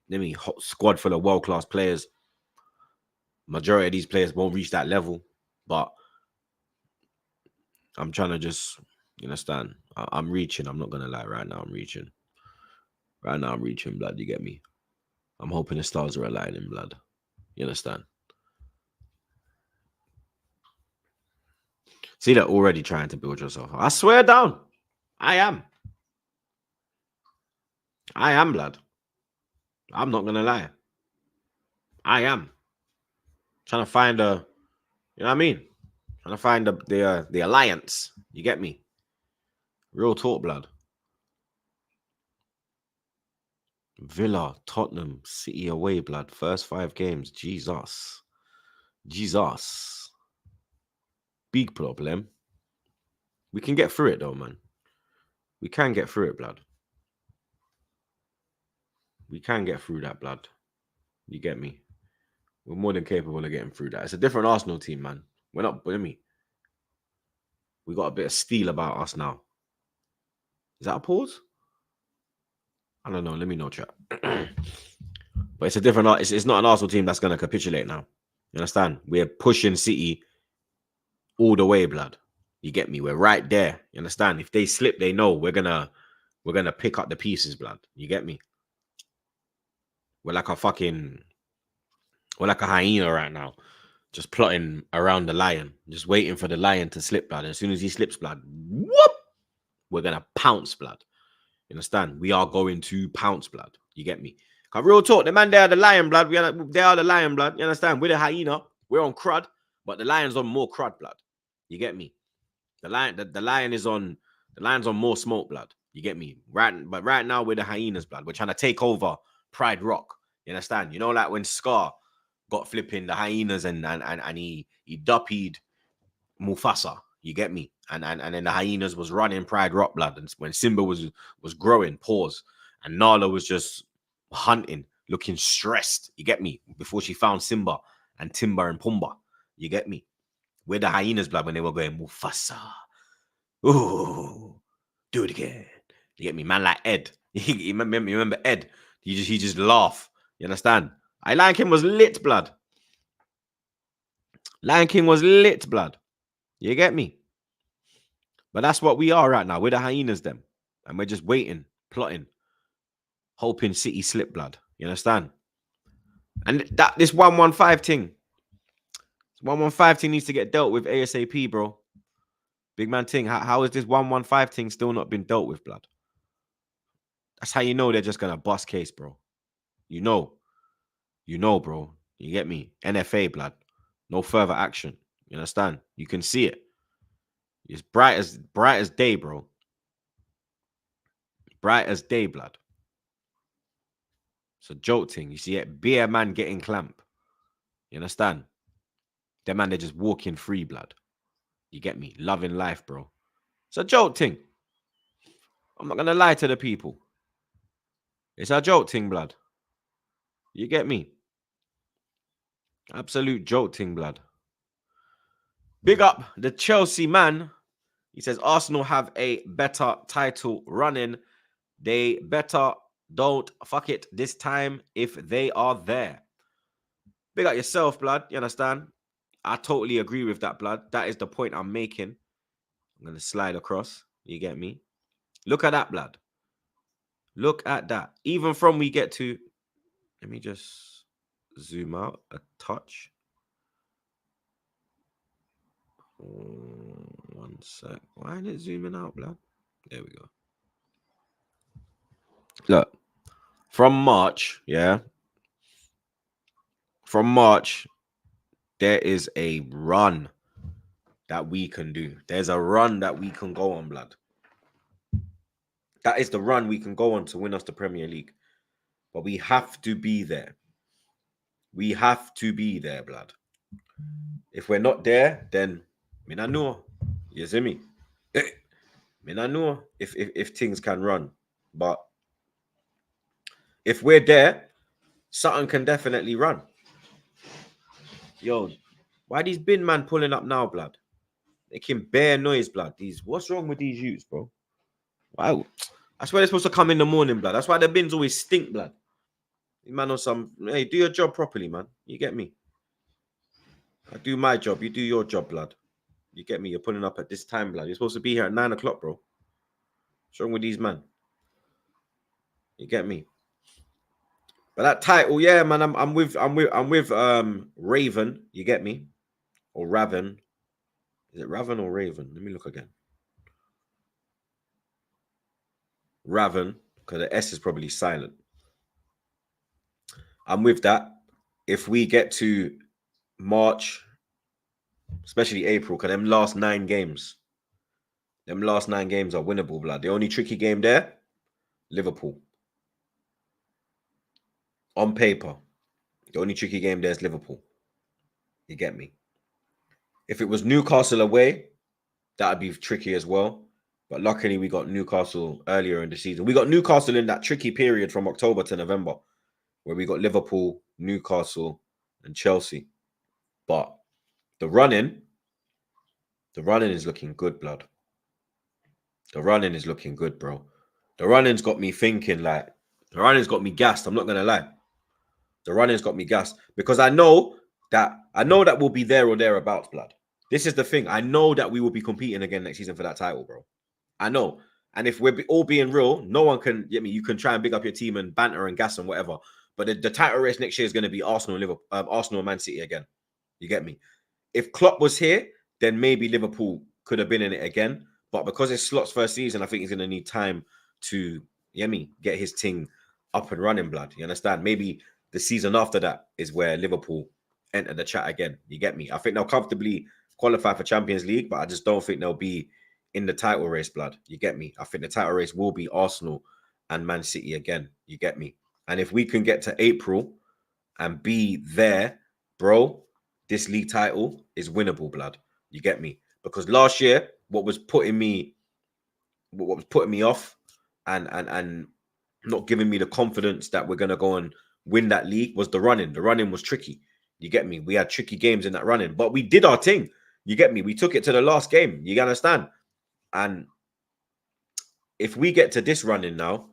I mean, hot squad full of world-class players. Majority of these players won't reach that level, but I'm trying to just, you understand? I'm reaching. I'm not going to lie. Right now, I'm reaching. Right now, I'm reaching, blood. You get me? I'm hoping the stars are aligning, blood. You understand? See, they're already trying to build yourself. I swear down. I am. I am, blood. I'm not going to lie. I am. Trying to find a, you know what I mean? Trying to find the alliance. You get me? Real talk, blood. Villa, Tottenham, City away, blood. First 5 games. Jesus. Big problem. We can get through it, though, man. We can get through it, blood. We can get through that, blood. You get me? We're more than capable of getting through that. It's a different Arsenal team, man. We're not, believe me. We got a bit of steel about us now. Is that a pause? I don't know. Let me know, chat. But it's a different. It's not an Arsenal team that's going to capitulate now. You understand? We're pushing City all the way, blood. You get me? We're right there. You understand? If they slip, they know we're gonna pick up the pieces, blood. You get me? We're like a hyena right now, just plotting around the lion, just waiting for the lion to slip, blood. As soon as he slips, blood, whoop, we're gonna pounce, blood. You understand? We are going to pounce, blood. You get me? Cause real talk, the man, they are the lion, blood. They are the lion, blood. You understand? We're the hyena. We're on crud, but the lion's on more crud, blood. You get me? The lion is on. The lion's on more smoke, blood. You get me? But right now we're the hyenas, blood. We're trying to take over Pride Rock. You understand? You know, like when Scar got flipping the hyenas and he duppied Mufasa. You get me? And then the hyenas was running Pride Rock, blood. And when Simba was growing, pause, and Nala was just hunting, looking stressed. You get me? Before she found Simba and Timber and Pumbaa. You get me? We're the hyenas, blood, when they were going Mufasa. Ooh, do it again. You get me? Man like Ed. You remember Ed? He just laugh. You understand? Lion King was lit, blood. Lion King was lit, blood. You get me? But that's what we are right now. We're the hyenas, them. And we're just waiting, plotting, hoping City slip, blood. You understand? And this 115 thing. 115 thing needs to get dealt with ASAP, bro. Big man thing. How is this 115 thing still not been dealt with, blood? That's how you know they're just gonna bust case, bro. You know, bro. You get me? NFA, blood. No further action. You understand? You can see it. It's bright as day, bro. Bright as day, blood. It's a joke thing. You see it? Be a man getting clamp. You understand? Them man, they're just walking free, blood. You get me? Loving life, bro. It's a joke thing. I'm not gonna lie to the people. It's a joke thing, blood. You get me? Absolute joke thing, blood. Big up the Chelsea man. He says Arsenal have a better title running. They better don't fuck it this time if they are there. Big up yourself, blood. You understand? I totally agree with that, blood. That is the point I'm making. I'm going to slide across. You get me? Look at that, blood. Look at that. Even from we get to... Let me just zoom out a touch. One sec. Why ain't it zooming out, blood? There we go. Look. From March, yeah. From March, there is a run that we can do. There's a run that we can go on, blood. That is the run we can go on to win us the Premier League. But we have to be there. We have to be there, blood. If we're not there, then me not know. You see me? Me not know if things can run. But if we're there, something can definitely run. Yo, why these bin man pulling up now, blood? Making bare noise, blood. What's wrong with these youths, bro? Wow. That's why they're supposed to come in the morning, blood. That's why the bins always stink, blood. Man on some, hey, do your job properly, man. You get me? I do my job. You do your job, blood. You get me? You're pulling up at this time, blood. You're supposed to be here at 9 o'clock, bro. What's wrong with these, man? You get me? But that title, yeah, man. I'm with Raven. You get me? Or Raven. Is it Raven or Raven? Let me look again. Raven, because the S is probably silent. I'm with that. If we get to March, especially April, because them last 9 games are winnable, blood. The only tricky game there, Liverpool. On paper, the only tricky game there is Liverpool. You get me? If it was Newcastle away, that would be tricky as well. But luckily, we got Newcastle earlier in the season. We got Newcastle in that tricky period from October to November, where we got Liverpool, Newcastle, and Chelsea. But the running is looking good, blood. The running is looking good, bro. The running's got me thinking, like, the running's got me gassed. I'm not going to lie. The running's got me gassed because I know that we'll be there or thereabouts, blood. This is the thing. I know that we will be competing again next season for that title, bro. I know. And if we're all being real, no one can get me. You can try and big up your team and banter and gas and whatever. But the title race next year is going to be Arsenal and Liverpool, Arsenal and Man City again. You get me? If Klopp was here, then maybe Liverpool could have been in it again. But because it's Slot's first season, I think he's going to need time to, get his team up and running, blood. You understand? Maybe the season after that is where Liverpool enter the chat again. You get me? I think they'll comfortably qualify for Champions League, but I just don't think they'll be in the title race, blood. You get me? I think the title race will be Arsenal and Man City again. You get me? And if we can get to April and be there, bro, this league title is winnable, blood. You get me? Because last year, what was putting me off and not giving me the confidence that we're gonna go and win that league was the running. The running was tricky. You get me? We had tricky games in that running, but we did our thing. You get me? We took it to the last game. You understand? And if we get to this running now,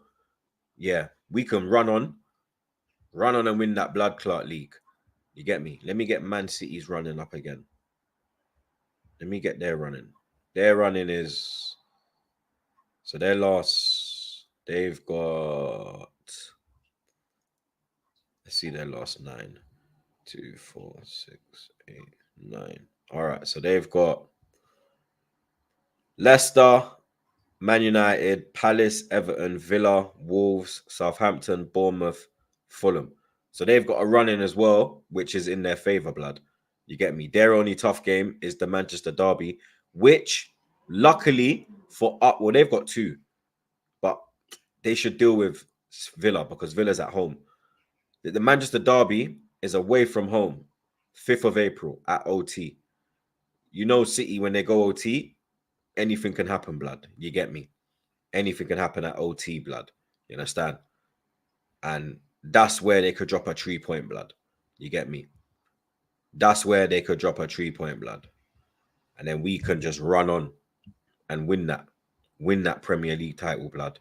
yeah, we can run on and win that blood clot league. You get me? Let me get Man City's running up again. Let me get their running. Their running is... So their last... They've got... Let's see their last 9. 2, 4, 6, 8, 9. All right, so they've got Leicester, Man United, Palace, Everton, Villa, Wolves, Southampton, Bournemouth, Fulham. So they've got a run in as well, which is in their favour, blood. You get me? Their only tough game is the Manchester Derby, which luckily well, they've got 2, but they should deal with Villa because Villa's at home. The Manchester Derby is away from home, 5th of April at OT. You know, City, when they go OT, anything can happen, blood. You get me? Anything can happen at OT, blood. You understand? And that's where they could drop a 3-point, blood. You get me? That's where they could drop a 3-point, blood. And then we can just run on and win that Premier League title, blood.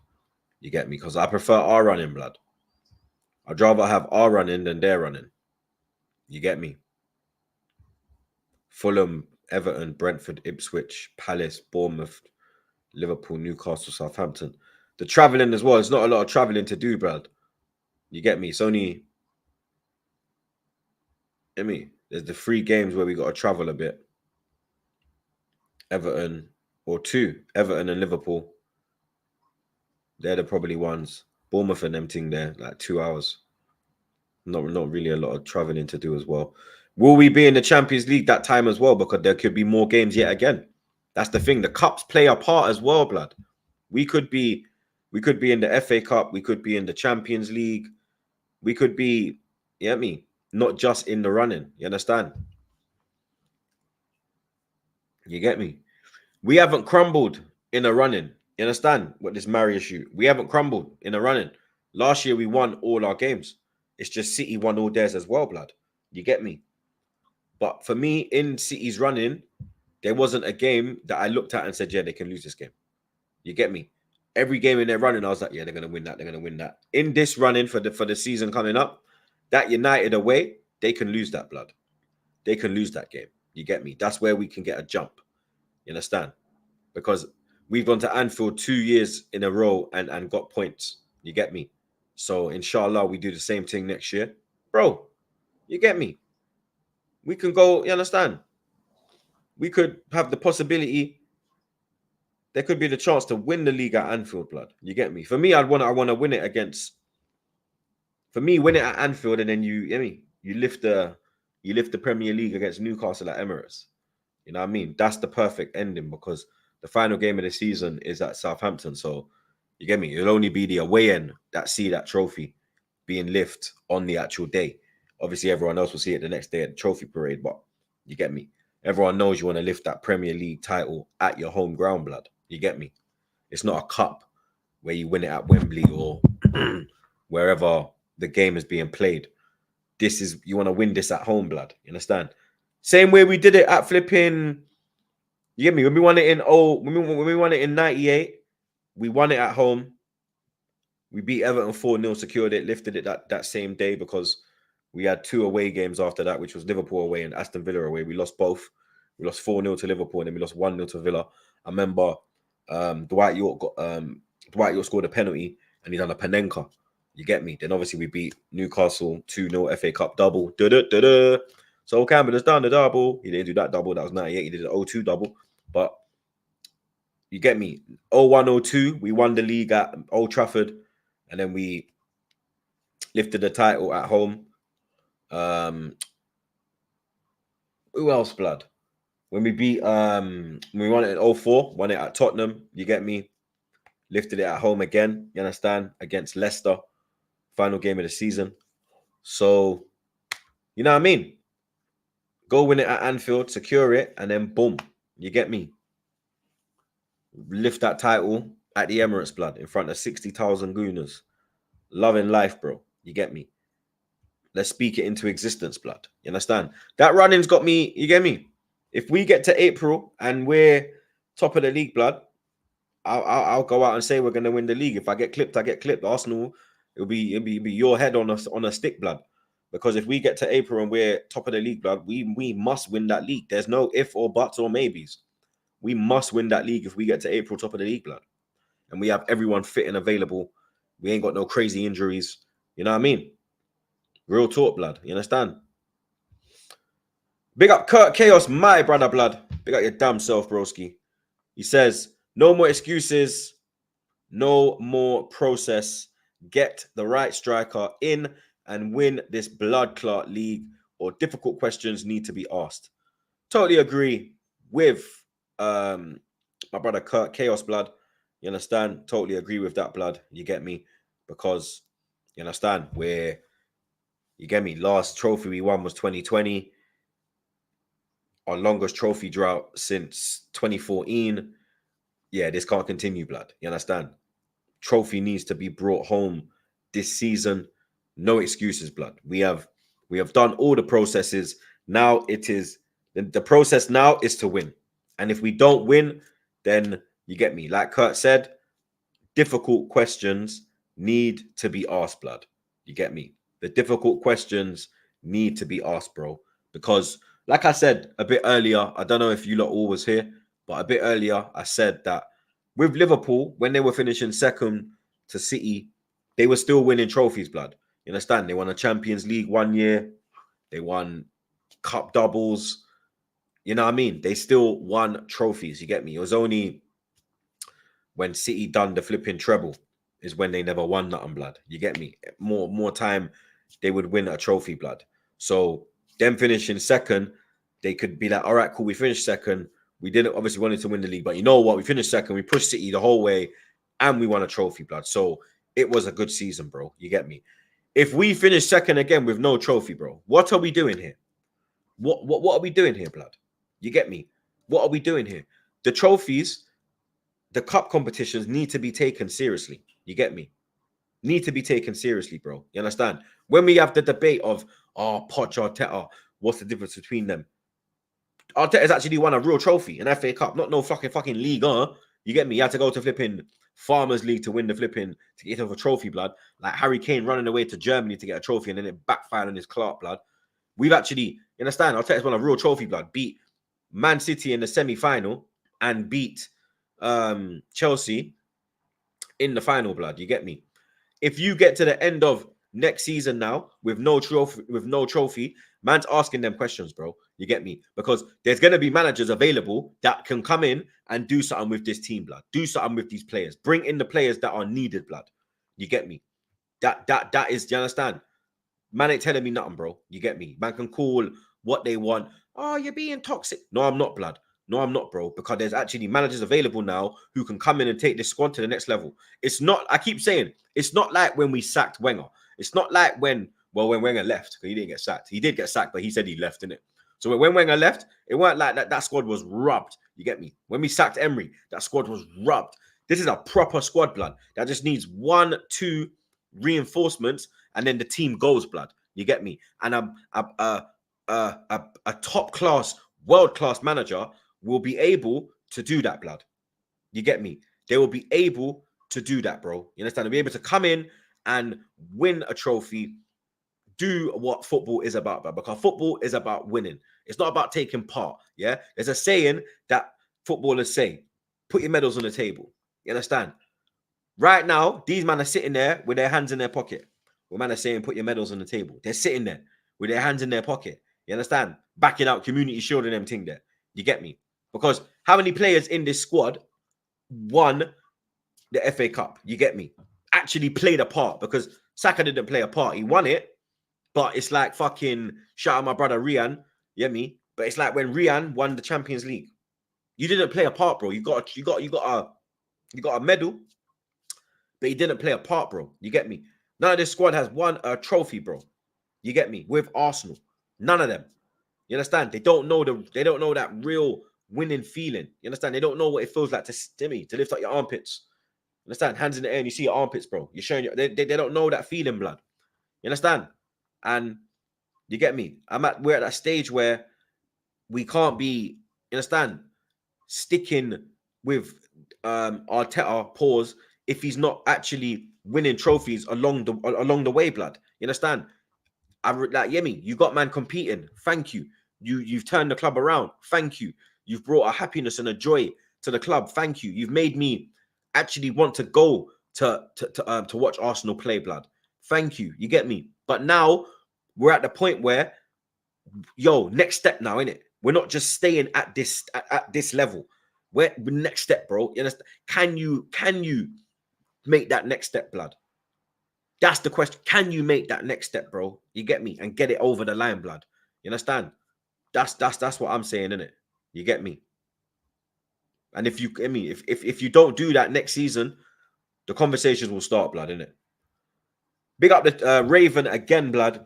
You get me? Because I prefer our running, blood. I'd rather have our running than their running. You get me? Fulham, Everton, Brentford, Ipswich, Palace, Bournemouth, Liverpool, Newcastle, Southampton. The travelling as well. It's not a lot of travelling to do, blood. You get me? It's only, there's the 3 games where we got to travel a bit. Everton, or 2. Everton and Liverpool. They're the probably ones. Bournemouth and them thing there, like 2 hours. Not really a lot of travelling to do as well. Will we be in the Champions League that time as well? Because there could be more games yet again. That's the thing. The cups play a part as well, blood. We could be in the FA Cup. We could be in the Champions League. We could be, you get me? Not just in the running. You understand? You get me? We haven't crumbled in a running. You understand what this Mari issue? We haven't crumbled in a running. Last year we won all our games. It's just City won all theirs as well, blood. You get me? But for me, in City's running, there wasn't a game that I looked at and said, yeah, they can lose this game. You get me? Every game in their running, I was like, yeah, they're gonna win that. They're gonna win that. In this running for the season coming up, that United away, they can lose that, blood. They can lose that game. You get me? That's where we can get a jump. You understand? Because we've gone to Anfield 2 years in a row and got points. You get me? So inshallah, we do the same thing next year. Bro, you get me? We can go, you understand? We could have the possibility. There could be the chance to win the league at Anfield, blood. You get me? For me, I want to win it against. For me, win it at Anfield, and then you lift the Premier League against Newcastle at Emirates. You know what I mean? That's the perfect ending because the final game of the season is at Southampton. So you get me? It'll only be the away end that see that trophy being lifted on the actual day. Obviously, everyone else will see it the next day at the trophy parade, but you get me? Everyone knows you want to lift that Premier League title at your home ground, blood. You get me? It's not a cup where you win it at Wembley or wherever the game is being played. This is, you want to win this at home, blood. You understand? Same way we did it at flipping, you get me? When we won it in when we won it in 98, we won it at home. We beat Everton 4-0, secured it, lifted it that same day because we had 2 away games after that, which was Liverpool away and Aston Villa away. We lost both. We lost 4-0 to Liverpool and then we lost 1-0 to Villa. I remember Dwight York scored a penalty and he done a Panenka. You get me? Then obviously we beat Newcastle 2-0 FA Cup double. So Campbell has done the double. He didn't do that double. That was 98. He did an 0-2 double. But you get me? 0-1-0-2. We won the league at Old Trafford. And then we lifted the title at home. Who else, blood? When we beat when we won it in 2004, won it at Tottenham. You get me? Lifted it at home again. You understand? Against Leicester. Final game of the season. So, you know what I mean? Go win it at Anfield, secure it, and then boom. You get me? Lift that title at the Emirates, blood, in front of 60,000 gooners. Loving life, bro. You get me? Let's speak it into existence, blood. You understand? That running's got me, you get me? If we get to April and we're top of the league, blood, I'll go out and say we're going to win the league. If I get clipped, I get clipped. Arsenal, it'll be your head on a stick, blood. Because if we get to April and we're top of the league, blood, we must win that league. There's no if or buts or maybes. We must win that league if we get to April, top of the league, blood. And we have everyone fit and available. We ain't got no crazy injuries. You know what I mean? Real talk, blood. You understand? Big up Kurt Chaos, my brother, blood. Big up your damn self, broski. He says, no more excuses. No more process. Get the right striker in and win this blood clot league, or difficult questions need to be asked. Totally agree with my brother Kurt Chaos, blood. You understand? Totally agree with that, blood. You get me? Because, you understand, where, you get me, last trophy we won was 2020. Our longest trophy drought since 2014. Yeah, this can't continue, blood. You understand? Trophy needs to be brought home this season. No excuses, blood. We have done all the processes. Now it is the process now is to win. And if we don't win, then You get me? Like Kurt said, difficult questions need to be asked, blood. You get me? The difficult questions need to be asked, bro. Because, like I said a bit earlier, I don't know if you lot all was here, but a bit earlier, I said that with Liverpool, when they were finishing second to City, they were still winning trophies, blood. You understand? They won a Champions League 1 year. They won cup doubles. You know what I mean? They still won trophies. You get me? It was only when City done the flipping treble is when they never won nothing, blood. You get me? More time they would win a trophy, blood. So them finishing second, they could be like, all right, cool, we finished second. We didn't obviously wanted to win the league, but you know what? We finished second, we pushed City the whole way, and we won a trophy, blood. So it was a good season, bro. You get me? If we finish second again with no trophy, bro, what are we doing here? What are we doing here, blood? You get me? What are we doing here? The trophies, the cup competitions need to be taken seriously. You get me? Need to be taken seriously, bro. You understand? When we have the debate of, oh, Poch, Arteta, what's the difference between them? Arteta's actually won a real trophy, an FA Cup, not no fucking league, You get me? You had to go to flipping Farmers League to win the flipping, to get off a trophy, blood. Like Harry Kane running away to Germany to get a trophy and then it backfired on his Clark, blood. We've actually, you understand? Arteta's won a real trophy, blood. Beat Man City in the semi-final and beat Chelsea in the final, blood. You get me? If you get to the end of next season now with no trophy, man's asking them questions, bro. You get me? Because there's gonna be managers available that can come in and do something with this team, blood. Do something with these players. Bring in the players that are needed, blood. You get me? That is. Do you understand? Man ain't telling me nothing, bro. You get me? Man can call what they want. Oh, you're being toxic. No, I'm not, blood. No, I'm not, bro. Because there's actually managers available now who can come in and take this squad to the next level. It's not, I keep saying, it's not like when we sacked Wenger. It's not like when Wenger left, because he didn't get sacked. He did get sacked, but he said he left, innit? So when Wenger left, it weren't like that squad was rubbed. You get me? When we sacked Emery, that squad was rubbed. This is a proper squad, blood, that just needs 1-2 reinforcements, and then the team goes, blood. You get me? And a top class, world class manager will be able to do that, blood. You get me? They will be able to do that, bro. You understand? They'll be able to come in and win a trophy, do what football is about, bro. Because football is about winning. It's not about taking part. Yeah. There's a saying that footballers say: "Put your medals on the table." You understand? Right now, these men are sitting there with their hands in their pocket. Well, man are saying, "Put your medals on the table." They're sitting there with their hands in their pocket. You understand? Backing out, community shielding them thing there. You get me? Because how many players in this squad won the FA Cup? You get me? Actually played a part, because Saka didn't play a part. He won it, but it's like fucking shout out my brother Rian. You get me? But it's like when Rian won the Champions League. You didn't play a part, bro. You got a medal, but he didn't play a part, bro. You get me? None of this squad has won a trophy, bro. You get me? With Arsenal. None of them. You understand? They don't know that real winning feeling. You understand? They don't know what it feels like to lift up your armpits. You understand? Hands in the air and you see your armpits, bro. You're showing they don't know that feeling, blood. You understand? And you get me? We're at that stage where we can't be, you understand, sticking with Arteta pause if he's not actually winning trophies along the way, blood. You understand? Yemi, you got man competing. Thank you. You've turned the club around. Thank you. You've brought a happiness and a joy to the club. Thank you. You've made me actually want to go to watch Arsenal play, blood. Thank you. You get me? But now we're at the point where, next step now, innit? We're not just staying at this level. We're next step, bro. You understand? Can you make that next step, blood? That's the question. Can you make that next step, bro? You get me? And get it over the line, blood. You understand? That's what I'm saying, innit? You get me? And if you don't do that next season, the conversations will start, blood, innit? Big up the Raven again, blood.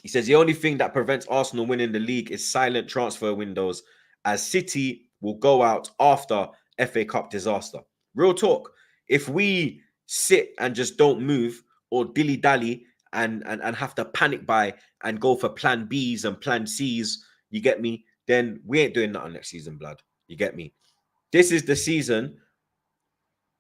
He says the only thing that prevents Arsenal winning the league is silent transfer windows, as City will go out after FA Cup disaster. Real talk. If we sit and just don't move or dilly-dally and have to panic buy and go for plan Bs and plan Cs, you get me? Then we ain't doing nothing next season, blood. You get me? This is the season.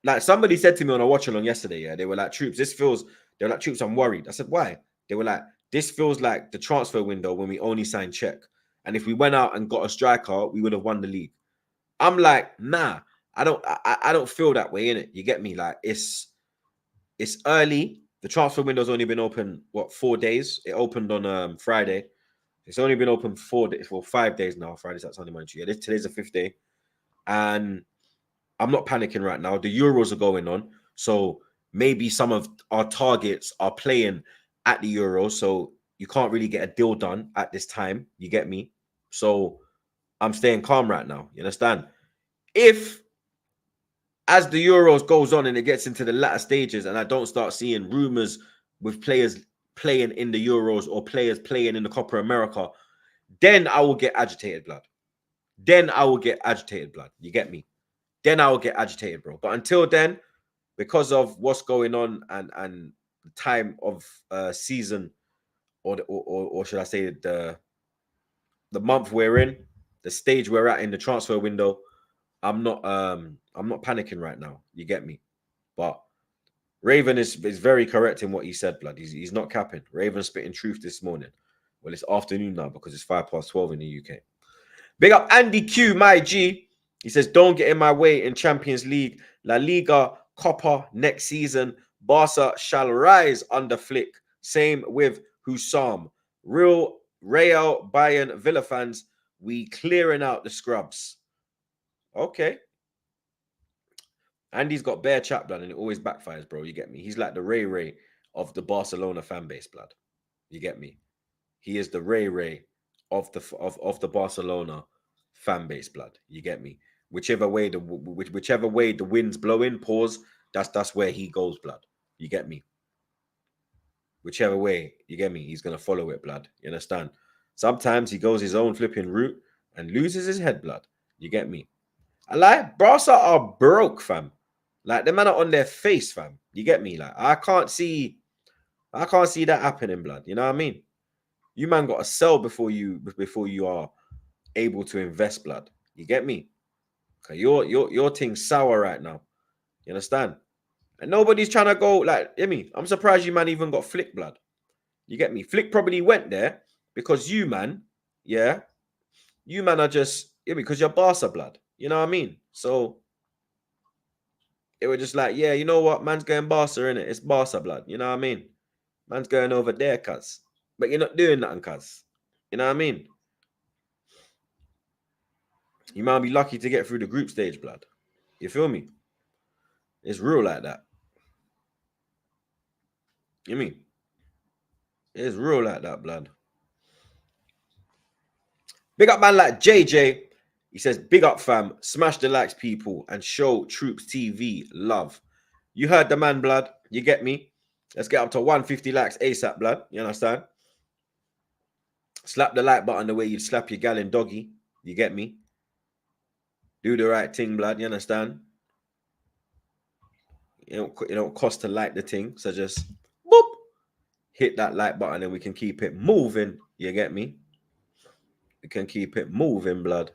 Like somebody said to me on a watch along yesterday, yeah, they were like, Troops, they were like, Troops, I'm worried. I said, why? They were like, this feels like the transfer window when we only signed Czech. And if we went out and got a striker, we would have won the league. I'm like, nah, I don't feel that way, innit? You get me? Like it's early. The transfer window's only been open, what, 4 days? It opened on Friday. It's only been open 4 days, well, 5 days now. Friday, Saturday, Sunday, Monday, Tuesday. Today's the 5th day. And I'm not panicking right now. The Euros are going on. So maybe some of our targets are playing at the Euros. So you can't really get a deal done at this time. You get me? So I'm staying calm right now. You understand? If as the Euros goes on and it gets into the latter stages and I don't start seeing rumors with players playing in the Euros or players playing in the Copa America, then I will get agitated, blood. Then I will get agitated, blood. You get me? Then I will get agitated, bro. But until then, because of what's going on and the time of season or should I say the month we're in, the stage we're at in the transfer window, I'm not panicking right now. You get me? But Raven is very correct in what he said, blood. He's not capping. Raven spitting truth this morning. Well, it's afternoon now because it's 12:05 in the UK. Big up Andy Q, my G. He says, don't get in my way in Champions League, La Liga, Copa next season. Barca shall rise under Flick. Same with Hussam. Real Bayern Villa fans, we clearing out the scrubs. Okay. Andy's got bare chat, blood, and it always backfires, bro. You get me? He's like the Ray of the Barcelona fan base, blood. You get me? He is the Ray of the Barcelona fan base, blood. You get me? Whichever way the wind's blowing, pause. That's where he goes, blood. You get me? Whichever way, you get me? He's gonna follow it, blood. You understand? Sometimes he goes his own flipping route and loses his head, blood. You get me? I like Barca are broke, fam. Like the man are on their face, fam. You get me? Like I can't see that happening, blood. You know what I mean? You man got to sell before you are able to invest, blood. You get me? Okay, your thing's sour right now. You understand? And nobody's trying to go like, I'm surprised you man even got Flick, blood. You get me? Flick probably went there because you man, yeah, you man are just because you're Barca, blood. You know what I mean? So it was just like, yeah, you know what? Man's going Barca, innit? It's Barca, blood. You know what I mean? Man's going over there, cuz. But you're not doing nothing, cuz. You know what I mean? You might be lucky to get through the group stage, blood. You feel me? It's real like that. You mean? It's real like that, blood. Big up man like JJ. He says, big up fam, smash the likes people and show TroopzTV love. You heard the man, blood. You get me? Let's get up to 150 likes ASAP, blood. You understand? Slap the like button the way you'd slap your gal in doggy. You get me? Do the right thing, blood. You understand? It don't cost to like the thing. So just boop, hit that like button and we can keep it moving. You get me? We can keep it moving, blood.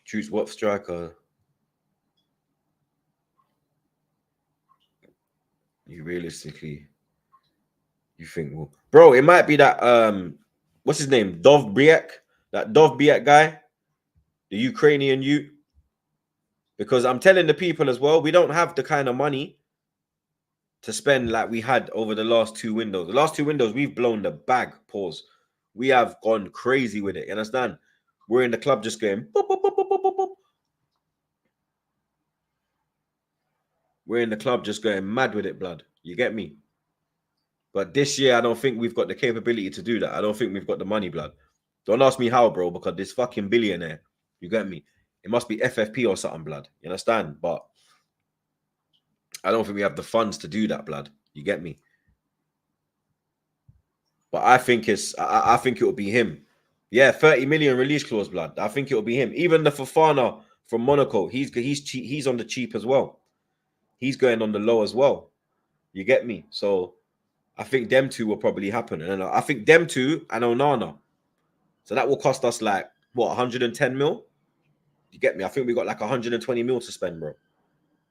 Choose what striker you realistically you think will, bro? It might be that what's his name? Dovbiek, that Dovbiek guy, the Ukrainian youth. Because I'm telling the people as well, we don't have the kind of money to spend like we had over the last two windows. The last two windows, we've blown the bag. Pause. We have gone crazy with it. You understand? We're in the club just going. Boop, boop, boop, boop, boop, boop, boop. We're in the club just going mad with it, blood. You get me? But this year, I don't think we've got the capability to do that. I don't think we've got the money, blood. Don't ask me how, bro, because this fucking billionaire, you get me? It must be FFP or something, blood. You understand? But I don't think we have the funds to do that, blood. You get me? But I think I think it will be him. Yeah, 30 million release clause, blood. I think it will be him. Even the Fofana from Monaco, he's cheap, he's on the cheap as well. He's going on the low as well. You get me? So I think them two will probably happen. And I think them two and Onana. So that will cost us like what 110 mil. You get me? I think we got like 120 mil to spend, bro.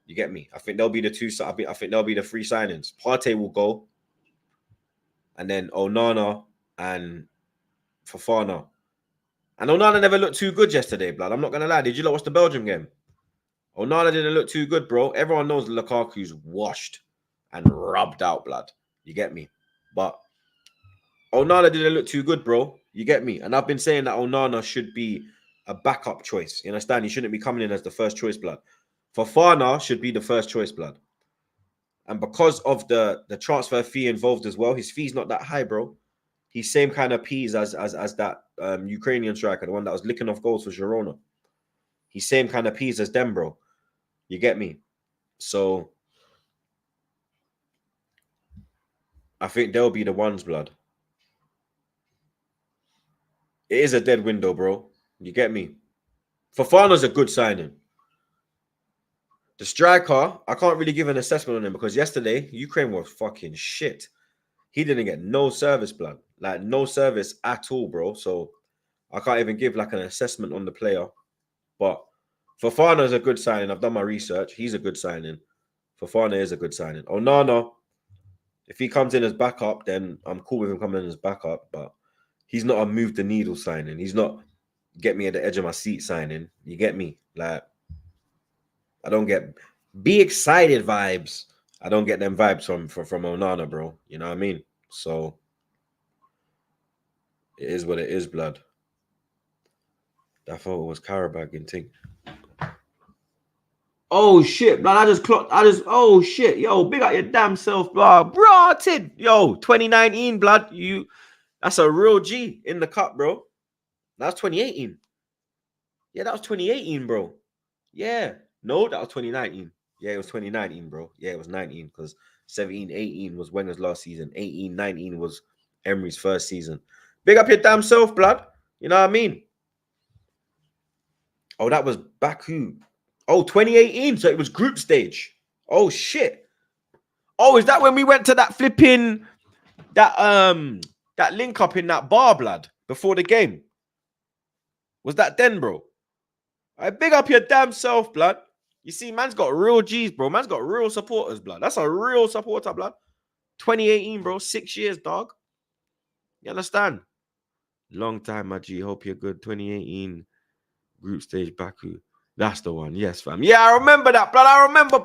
You get me? I think they'll be the two. I think they'll be the three signings. Partey will go, and then Onana and Fofana. And Onana never looked too good yesterday, blood. I'm not gonna lie. Did you watch the Belgium game? Onana didn't look too good, bro. Everyone knows Lukaku's washed and rubbed out, blood. You get me? But Onana didn't look too good, bro. You get me? And I've been saying that Onana should be a backup choice. You understand? He shouldn't be coming in as the first choice, blood. Fofana should be the first choice, blood. And because of the transfer fee involved as well, his fee's not that high, bro. He's same kind of peas as that Ukrainian striker, the one that was licking off goals for Girona. He's same kind of peas as them, bro. You get me? So I think they'll be the ones, blood. It is a dead window, bro. You get me? Fofana's a good signing. The striker, I can't really give an assessment on him because yesterday, Ukraine was fucking shit. He didn't get no service, blood. Like, no service at all, bro. So I can't even give like an assessment on the player. But Fofana is a good signing. I've done my research. He's a good signing. Fofana is a good signing. Onana, if he comes in as backup, then I'm cool with him coming in as backup. But he's not a move the needle signing. He's not get me at the edge of my seat signing. You get me? Like, I don't get be excited vibes. I don't get them vibes from Onana, bro. You know what I mean? So it is what it is, blood. That photo was Carabag and thing. Oh shit, blood. Oh shit. Yo, big up your damn self, bro. Bro, Tid. Yo, 2019, blood. That's a real G in the cup, bro. That's 2018. Yeah, that was 2018, bro. Yeah. No, that was 2019. Yeah, it was 2019, bro. Yeah, it was 19 because 17, 18 was Wenger's last season. 18, 19 was Emery's first season. Big up your damn self, blood. You know what I mean? Oh, that was Baku. Oh, 2018. So it was group stage. Oh, shit. Oh, is that when we went to that flipping that link up in that bar, blood, before the game? Was that then, bro? I big up your damn self, blood. You see, man's got real G's, bro. Man's got real supporters, blood. That's a real supporter, blood. 2018, bro. 6 years, dog. You understand? Long time, my G. Hope you're good. 2018 group stage Baku. That's the one. Yes, fam. Yeah, I remember that, blood. I remember,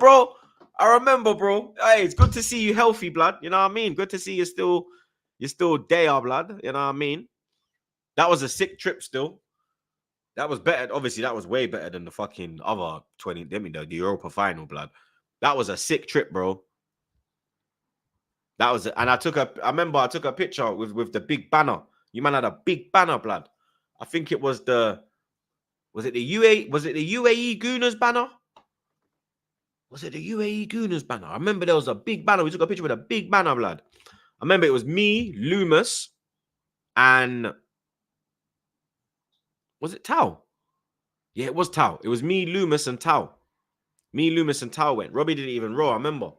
bro. Hey, it's good to see you healthy, blood. You know what I mean? Good to see you're still there, blood. You know what I mean? That was a sick trip still. That was better. Obviously, that was way better than the fucking other 20. I mean, the Europa final, blood. That was a sick trip, bro. That was, and I remember I took a picture with the big banner. You man had a big banner, blood. I think it was the UAE Gooners banner? Was it the UAE Gooners banner? I remember there was a big banner. We took a picture with a big banner, blood. I remember it was me, Loomis, and was it Tau? Yeah, it was Tau. It was me, Loomis, and Tau. Me, Loomis, and Tau went. Robbie didn't even row, I remember.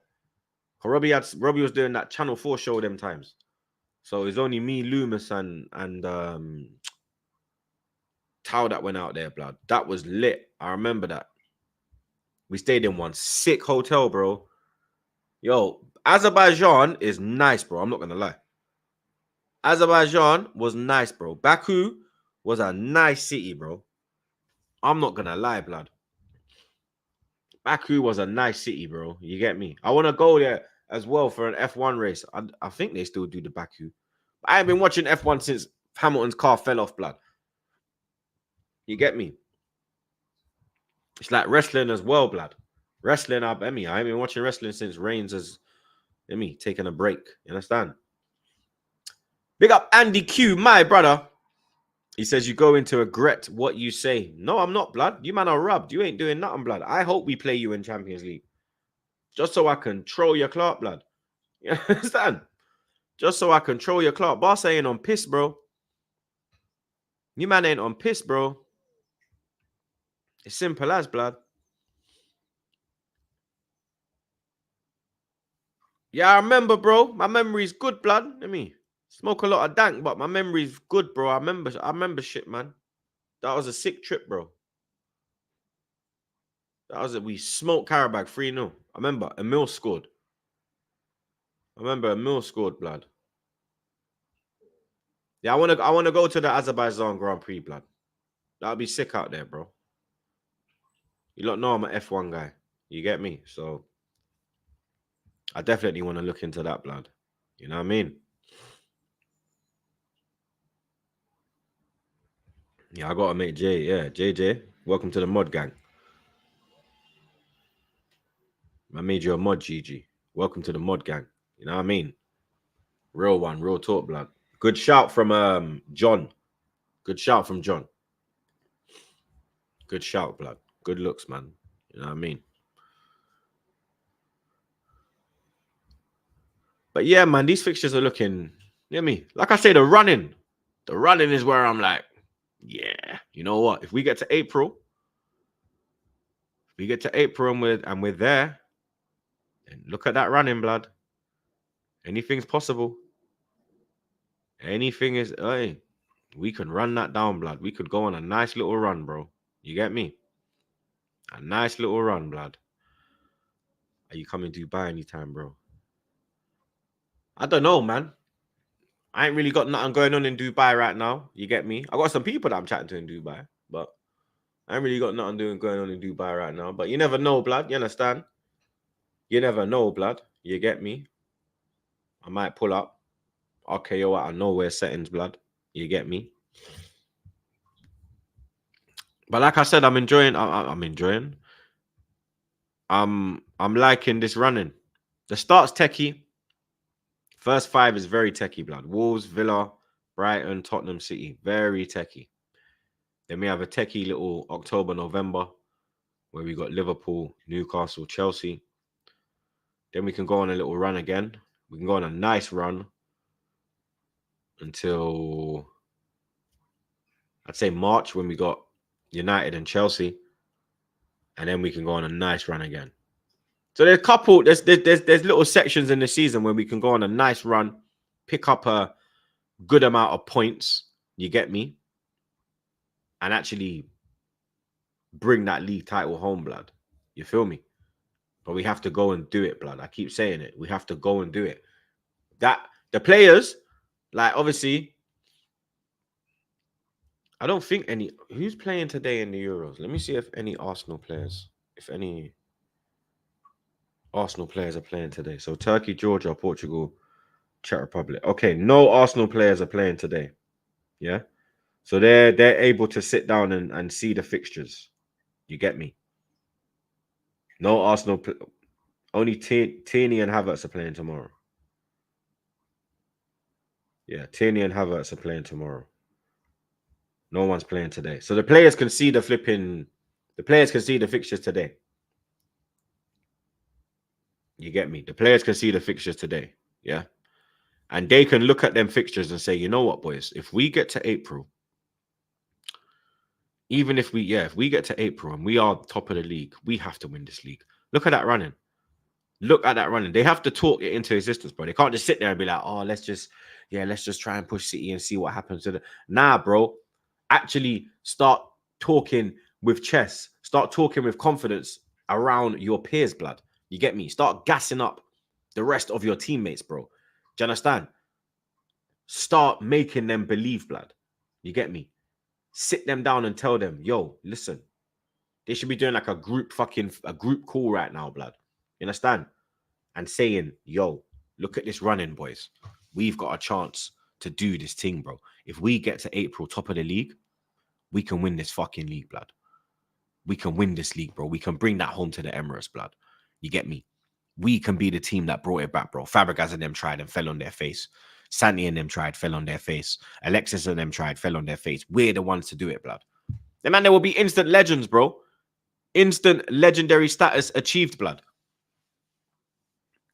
Robbie was doing that Channel 4 show them times. So it was only me, Loomis, and Tau that went out there, blood. That was lit. I remember that. We stayed in one sick hotel, bro. Yo, Azerbaijan is nice, bro. I'm not gonna lie. Azerbaijan was nice, bro. Baku was a nice city, bro. I'm not gonna lie, blood. Baku was a nice city, bro. You get me? I want to go there as well for an F1 race. I think they still do the Baku. I haven't been watching F1 since Hamilton's car fell off, blood. You get me? It's like wrestling as well, blood. Wrestling, I ain't been watching wrestling since Reigns has, taken a break. You understand? Big up Andy Q, my brother. He says you go into regret what you say. No, I'm not, blood. You man are rubbed. You ain't doing nothing, blood. I hope we play you in Champions League. Just so I control your Clark, blood. You understand? Just so I control your Clark. Boss ain't on piss, bro. You man ain't on piss, bro. It's simple as, blood. Yeah, I remember, bro. My memory's good, blood. Smoke a lot of dank, but my memory's good, bro. I remember shit, man. That was a sick trip, bro. We smoked Karabag 3-0. I remember Emil scored. Blood. Yeah, I wanna go to the Azerbaijan Grand Prix, blood. That'll be sick out there, bro. You lot know I'm an F1 guy. You get me? So I definitely want to look into that, blood. You know what I mean? Yeah, I got to make Jay. Yeah, JJ, welcome to the mod gang. I made you a mod, GG. Welcome to the mod gang. You know what I mean? Real one, real talk, blood. Good shout from John. Good shout from John. Good shout, blood. Good looks, man. You know what I mean? But yeah, man, these fixtures are looking, you know me? Like I say, the running is where I'm like, yeah, you know what? If we get to April, and we're there, and look at that running, blood. Anything's possible. Anything is, hey, we can run that down, blood. We could go on a nice little run, bro. You get me? A nice little run, blood. Are you coming to Dubai anytime, bro? I don't know, man. I ain't really got nothing going on in Dubai right now. You get me? I got some people that I'm chatting to in Dubai, but I ain't really got nothing going on in Dubai right now. But you never know, blood. You understand? You never know, blood. You get me? I might pull up. RKO out of nowhere settings, blood. You get me? But like I said, I'm enjoying. I'm enjoying. I'm liking this running. The start's techie. First 5 is very techie, blood. Wolves, Villa, Brighton, Tottenham City. Very techie. Then we have a techie little October, November, where we got Liverpool, Newcastle, Chelsea. Then we can go on a little run again. We can go on a nice run until, I'd say, March, when we got United and Chelsea. And then we can go on a nice run again. So there's a couple, there's little sections in the season where we can go on a nice run, pick up a good amount of points, you get me, and actually bring that league title home, blood. You feel me? But we have to go and do it, blood. I keep saying it. We have to go and do it. That the players, like, obviously, I don't think any. Who's playing today in the Euros? Let me see if any Arsenal players are playing today. So Turkey, Georgia, Portugal, Czech Republic. Okay, no Arsenal players are playing today. Yeah. So they're able to sit down and see the fixtures. You get me? No Arsenal. Only Tierney and Havertz are playing tomorrow. Yeah, Tierney and Havertz are playing tomorrow. No one's playing today. So the players can see the fixtures today. You get me? The players can see the fixtures today. Yeah. And they can look at them fixtures and say, you know what, boys, if we get to April, even if we get to April and we are top of the league, we have to win this league. Look at that running. They have to talk it into existence, bro. They can't just sit there and be like, oh, let's just try and push City and see what happens to the. Nah, bro. Actually start talking with chess. Start talking with confidence around your peers, blood. You get me? Start gassing up the rest of your teammates, bro. Do you understand? Start making them believe, blood. You get me? Sit them down and tell them, yo, listen. They should be doing like a group call right now, blood. You understand? And saying, yo, look at this running, boys. We've got a chance to do this thing, bro. If we get to April, top of the league, we can win this fucking league, blood. We can win this league, bro. We can bring that home to the Emirates, blood. You get me? We can be the team that brought it back, bro. Fabregas and them tried and fell on their face. Santi and them tried, fell on their face. Alexis and them tried, fell on their face. We're the ones to do it, blood. And man, there will be instant legends, bro. Instant legendary status achieved, blood.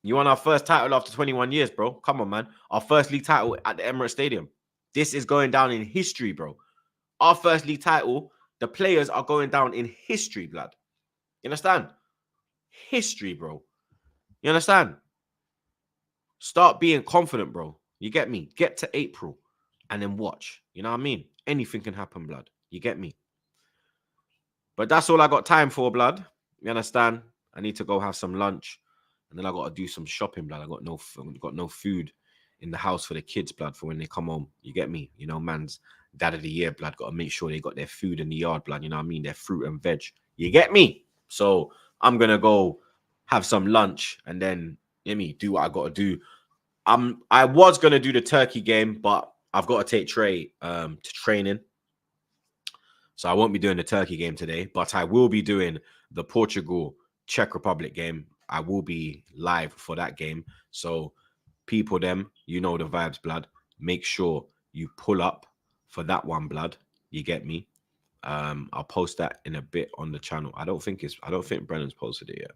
You won our first title after 21 years, bro. Come on, man. Our first league title at the Emirates Stadium. This is going down in history, bro. Our first league title, the players are going down in history, blood. You understand? History, bro. You understand? Start being confident, bro. You get me? Get to April and then watch. You know what I mean? Anything can happen, blood. You get me? But that's all I got time for, blood. You understand? I need to go have some lunch, and then I got to do some shopping, blood. I got no food in the house for the kids, blood, for when they come home. You get me? You know, man's dad of the year, blood. Got to make sure they got their food in the yard, blood. You know what I mean? Their fruit and veg. You get me? So I'm gonna go have some lunch and then do what I got to do. I was gonna do the Turkey game, but I've got to take Trey to training. So I won't be doing the Turkey game today, but I will be doing the Portugal Czech Republic game. I will be live for that game. So people, you know the vibes, blood. Make sure you pull up for that one, blood. You get me? I'll post that in a bit on the channel. I don't think Brennan's posted it yet.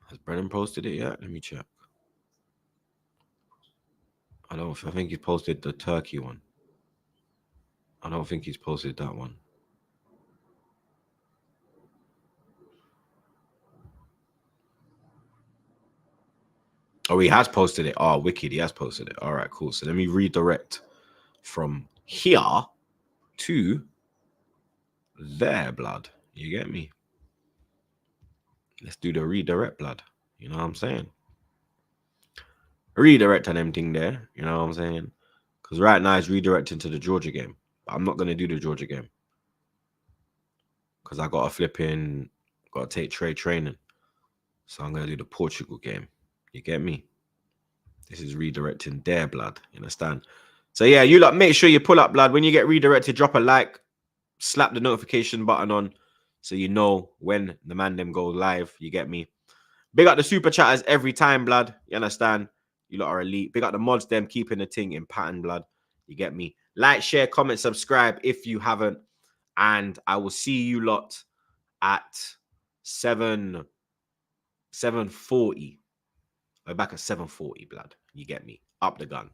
Has Brennan posted it yet? Let me check. I think he's posted the Turkey one. I don't think he's posted that one. Oh, he has posted it. Oh, wicked. He has posted it. All right, cool. So let me redirect from here to there, blood. You get me? Let's do the redirect, blood. You know what I'm saying? Redirect on everything there. You know what I'm saying? Because right now it's redirecting to the Georgia game. But I'm not going to do the Georgia game. Because I got to take trade training. So I'm going to do the Portugal game. You get me? This is redirecting there, blood. You understand? So yeah, you lot make sure you pull up, blood. When you get redirected, drop a like, slap the notification button on so you know when the man them go live. You get me? Big up the super chatters every time, blood. You understand? You lot are elite. Big up the mods, them keeping the thing in pattern, blood. You get me? Like, share, comment, subscribe if you haven't. And I will see you lot at 7:40. We're back at 7:40, blood. You get me? Up the gun.